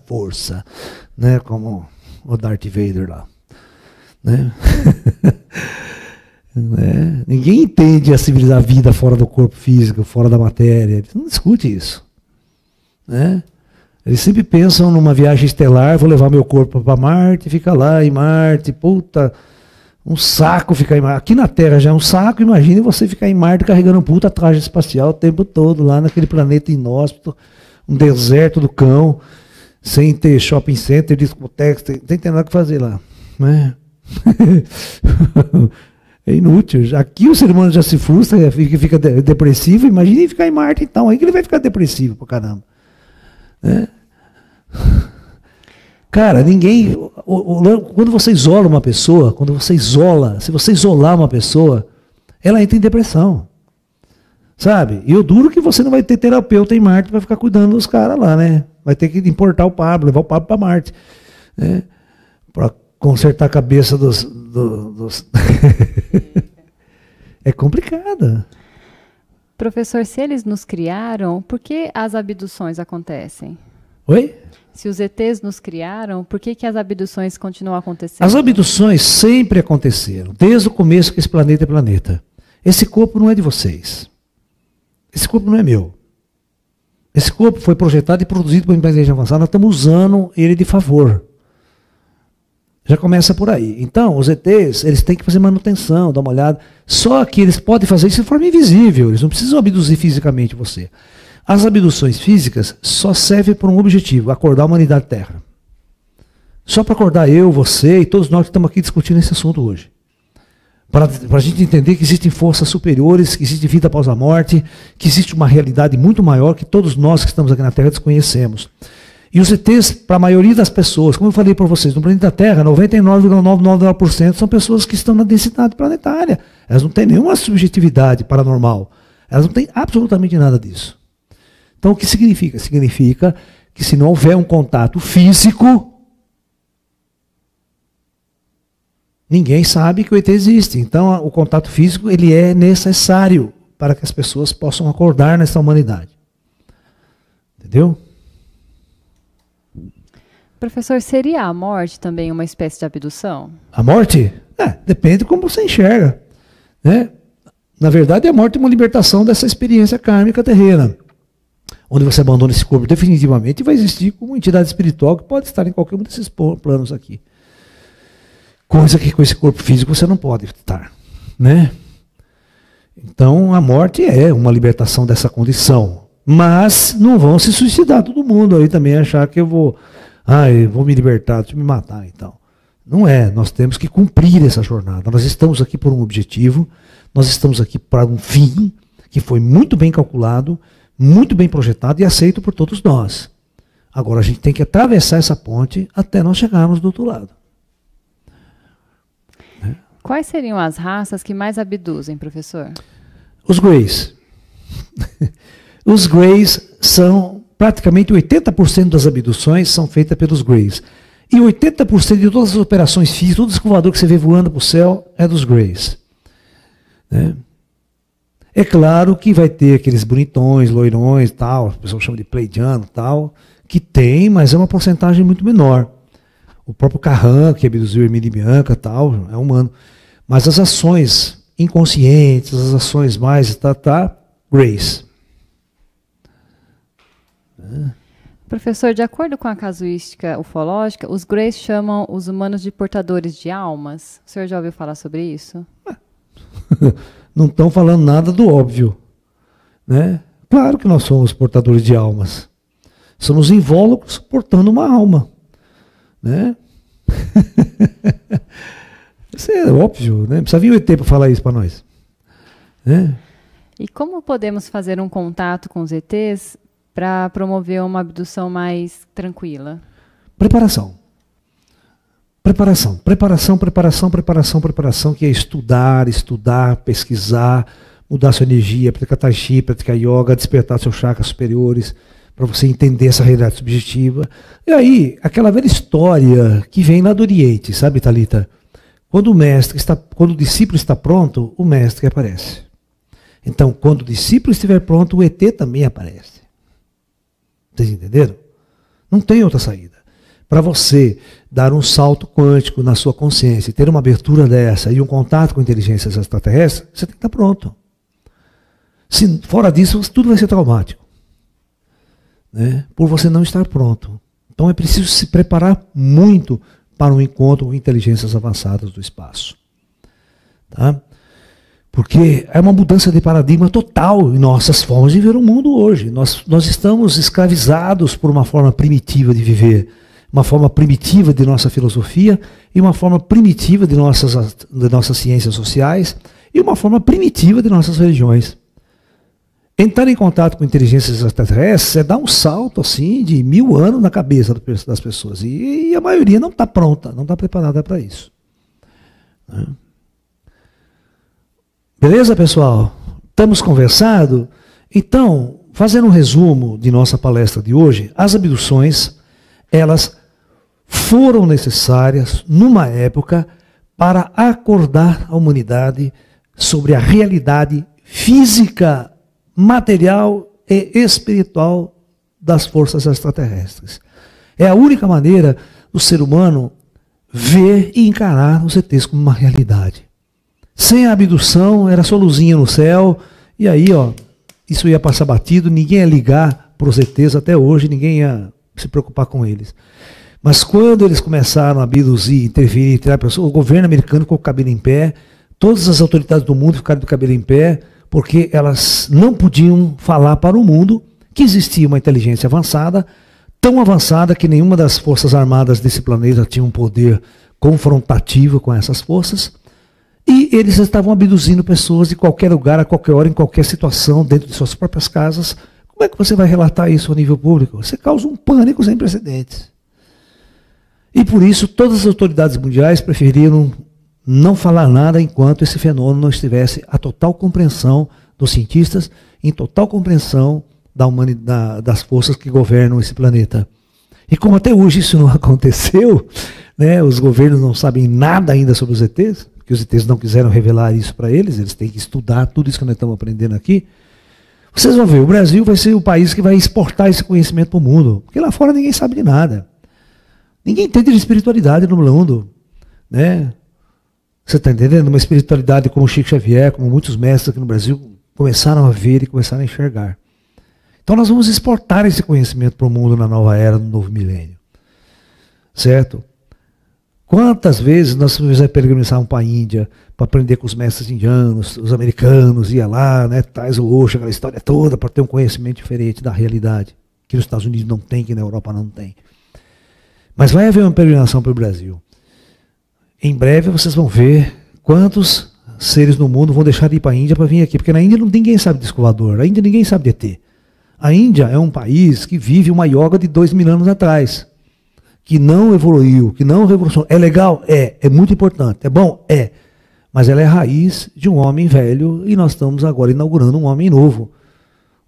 força, né? Como o Darth Vader lá. Né? Ninguém entende a vida fora do corpo físico, fora da matéria. Eles não discutem isso. Eles sempre pensam numa viagem estelar, vou levar meu corpo para Marte, fica lá em Marte, puta, um saco ficar em Marte. Aqui na Terra já é um saco, imagine você ficar em Marte carregando um puta traje espacial o tempo todo, lá naquele planeta inóspito, um deserto do cão, sem ter shopping center, discoteca, sem ter nada que fazer lá. Né? É inútil. Aqui o ser humano já se frustra, fica depressivo, imagine ficar em Marte então, aí que ele vai ficar depressivo pra caramba. Cara, ninguém. Quando você isola uma pessoa, se você isolar uma pessoa, ela entra em depressão. Sabe? E o duro que você não vai ter terapeuta em Marte para ficar cuidando dos caras lá, né? Vai ter que importar o Pablo, levar o Pablo para Marte. Né? Para consertar a cabeça dos... É complicado. Professor, se eles nos criaram, por que as abduções acontecem? Oi? Se os ETs nos criaram, por que as abduções continuam acontecendo? As abduções sempre aconteceram, desde o começo que esse planeta é planeta. Esse corpo não é de vocês. Esse corpo não é meu. Esse corpo foi projetado e produzido por uma inteligência avançada, nós estamos usando ele de favor. Já começa por aí. Então, os ETs, eles têm que fazer manutenção, dar uma olhada. Só que eles podem fazer isso de forma invisível, eles não precisam abduzir fisicamente você. As abduções físicas só servem por um objetivo, acordar a humanidade Terra. Só para acordar eu, você e todos nós que estamos aqui discutindo esse assunto hoje. Para a gente entender que existem forças superiores, que existe vida após a morte, que existe uma realidade muito maior que todos nós que estamos aqui na Terra desconhecemos. E os ETs, para a maioria das pessoas, como eu falei para vocês, no planeta Terra, 99,999% são pessoas que estão na densidade planetária. Elas não têm nenhuma subjetividade paranormal. Elas não têm absolutamente nada disso. Então, o que significa? Significa que se não houver um contato físico, ninguém sabe que o ET existe. Então, o contato físico ele é necessário para que as pessoas possam acordar nessa humanidade. Entendeu? Professor, seria a morte também uma espécie de abdução? A morte? Depende de como você enxerga. Né? Na verdade, a morte é uma libertação dessa experiência kármica terrena. Onde você abandona esse corpo definitivamente e vai existir como entidade espiritual que pode estar em qualquer um desses planos aqui. Coisa que com esse corpo físico você não pode estar. Né? Então, a morte é uma libertação dessa condição. Mas não vão se suicidar todo mundo aí também, achar que eu vou me libertar, deixa eu me matar, então. Não é, nós temos que cumprir essa jornada. Nós estamos aqui por um objetivo, nós estamos aqui para um fim que foi muito bem calculado, muito bem projetado e aceito por todos nós. Agora a gente tem que atravessar essa ponte até nós chegarmos do outro lado. Quais seriam as raças que mais abduzem, professor? Os Greys. Os Greys são praticamente 80% das abduções são feitas pelos Greys. E 80% de todas as operações físicas, todo escovador que você vê voando para o céu é dos Greys. Né? É claro que vai ter aqueles bonitões, loirões, tal, o pessoal chama de pleidiano, tal, que tem, mas é uma porcentagem muito menor. O próprio Carran, que abduziu Emília Bianca, tal, é humano. Mas as ações inconscientes, as ações mais, Greys. Professor, de acordo com a casuística ufológica, os Greys chamam os humanos de portadores de almas. O senhor já ouviu falar sobre isso? Não estão falando nada do óbvio. Né? Claro que nós somos portadores de almas. Somos invólucros portando uma alma. Né? Isso é óbvio, né? Precisa vir o ET para falar isso para nós. Né? E como podemos fazer um contato com os ETs para promover uma abdução mais tranquila? Preparação. Preparação, que é estudar, pesquisar, mudar sua energia, praticar tai chi, praticar yoga, despertar seus chakras superiores, para você entender essa realidade subjetiva. E aí, aquela velha história que vem lá do Oriente, sabe, Thalita? Quando o discípulo está pronto, o mestre aparece. Então, quando o discípulo estiver pronto, o ET também aparece. Vocês entenderam? Não tem outra saída. Para você dar um salto quântico na sua consciência e ter uma abertura dessa e um contato com inteligências extraterrestres, você tem que estar pronto. Fora disso, tudo vai ser traumático. Né? Por você não estar pronto. Então é preciso se preparar muito para um encontro com inteligências avançadas do espaço. Tá? Porque é uma mudança de paradigma total em nossas formas de ver o mundo hoje. Nós estamos escravizados por uma forma primitiva de viver, uma forma primitiva de nossa filosofia e uma forma primitiva de nossas ciências sociais e uma forma primitiva de nossas religiões. Entrar em contato com inteligências extraterrestres é dar um salto assim de 1000 anos na cabeça das pessoas. E a maioria não está pronta, não está preparada para isso. Né? Beleza, pessoal? Estamos conversando? Então, fazendo um resumo de nossa palestra de hoje, as abduções, elas foram necessárias numa época para acordar a humanidade sobre a realidade física, material e espiritual das forças extraterrestres. É a única maneira do ser humano ver e encarar os ETs como uma realidade. Sem a abdução, era só luzinha no céu, e aí, isso ia passar batido, ninguém ia ligar para os ETs até hoje, ninguém ia se preocupar com eles. Mas quando eles começaram a abduzir, interferir, tirar pessoas, o governo americano ficou com o cabelo em pé, todas as autoridades do mundo ficaram com o cabelo em pé, porque elas não podiam falar para o mundo que existia uma inteligência avançada, tão avançada que nenhuma das forças armadas desse planeta tinha um poder confrontativo com essas forças, e eles estavam abduzindo pessoas de qualquer lugar, a qualquer hora, em qualquer situação, dentro de suas próprias casas. Como é que você vai relatar isso ao nível público? Você causa um pânico sem precedentes. E por isso todas as autoridades mundiais preferiram não falar nada enquanto esse fenômeno não estivesse a total compreensão dos cientistas, em total compreensão da humanidade, das forças que governam esse planeta. E como até hoje isso não aconteceu, né, os governos não sabem nada ainda sobre os ETs, porque os ETs não quiseram revelar isso para eles têm que estudar tudo isso que nós estamos aprendendo aqui. Vocês vão ver, o Brasil vai ser o país que vai exportar esse conhecimento para o mundo, porque lá fora ninguém sabe de nada. Ninguém entende de espiritualidade no mundo, né? Você está entendendo? Uma espiritualidade como Chico Xavier, como muitos mestres aqui no Brasil, começaram a ver e começaram a enxergar. Então nós vamos exportar esse conhecimento para o mundo na nova era, no novo milênio. Certo? Quantas vezes nós peregrinação para a Índia para aprender com os mestres indianos, os americanos, ia lá, né, traz o Osho, aquela história toda, para ter um conhecimento diferente da realidade, que nos Estados Unidos não tem, que na Europa não tem. Mas vai haver uma peregrinação para o Brasil. Em breve vocês vão ver quantos seres no mundo vão deixar de ir para a Índia para vir aqui, porque na Índia ninguém sabe de escovador, na Índia ninguém sabe de ET. A Índia é um país que vive uma yoga de 2.000 anos atrás, que não evoluiu, que não revolucionou. É legal? É muito importante. É bom? É. Mas ela é a raiz de um homem velho e nós estamos agora inaugurando um homem novo.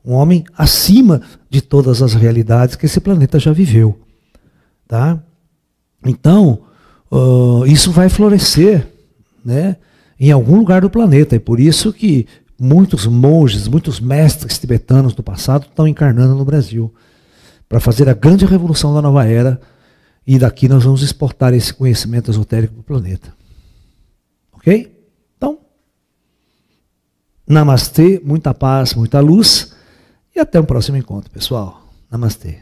Um homem acima de todas as realidades que esse planeta já viveu. Tá? Então, isso vai florescer, né, em algum lugar do planeta. É por isso que muitos monges, muitos mestres tibetanos do passado estão encarnando no Brasil para fazer a grande revolução da nova era. E daqui nós vamos exportar esse conhecimento esotérico para o planeta. Ok? Então, namastê, muita paz, muita luz. E até o próximo encontro, pessoal. Namastê.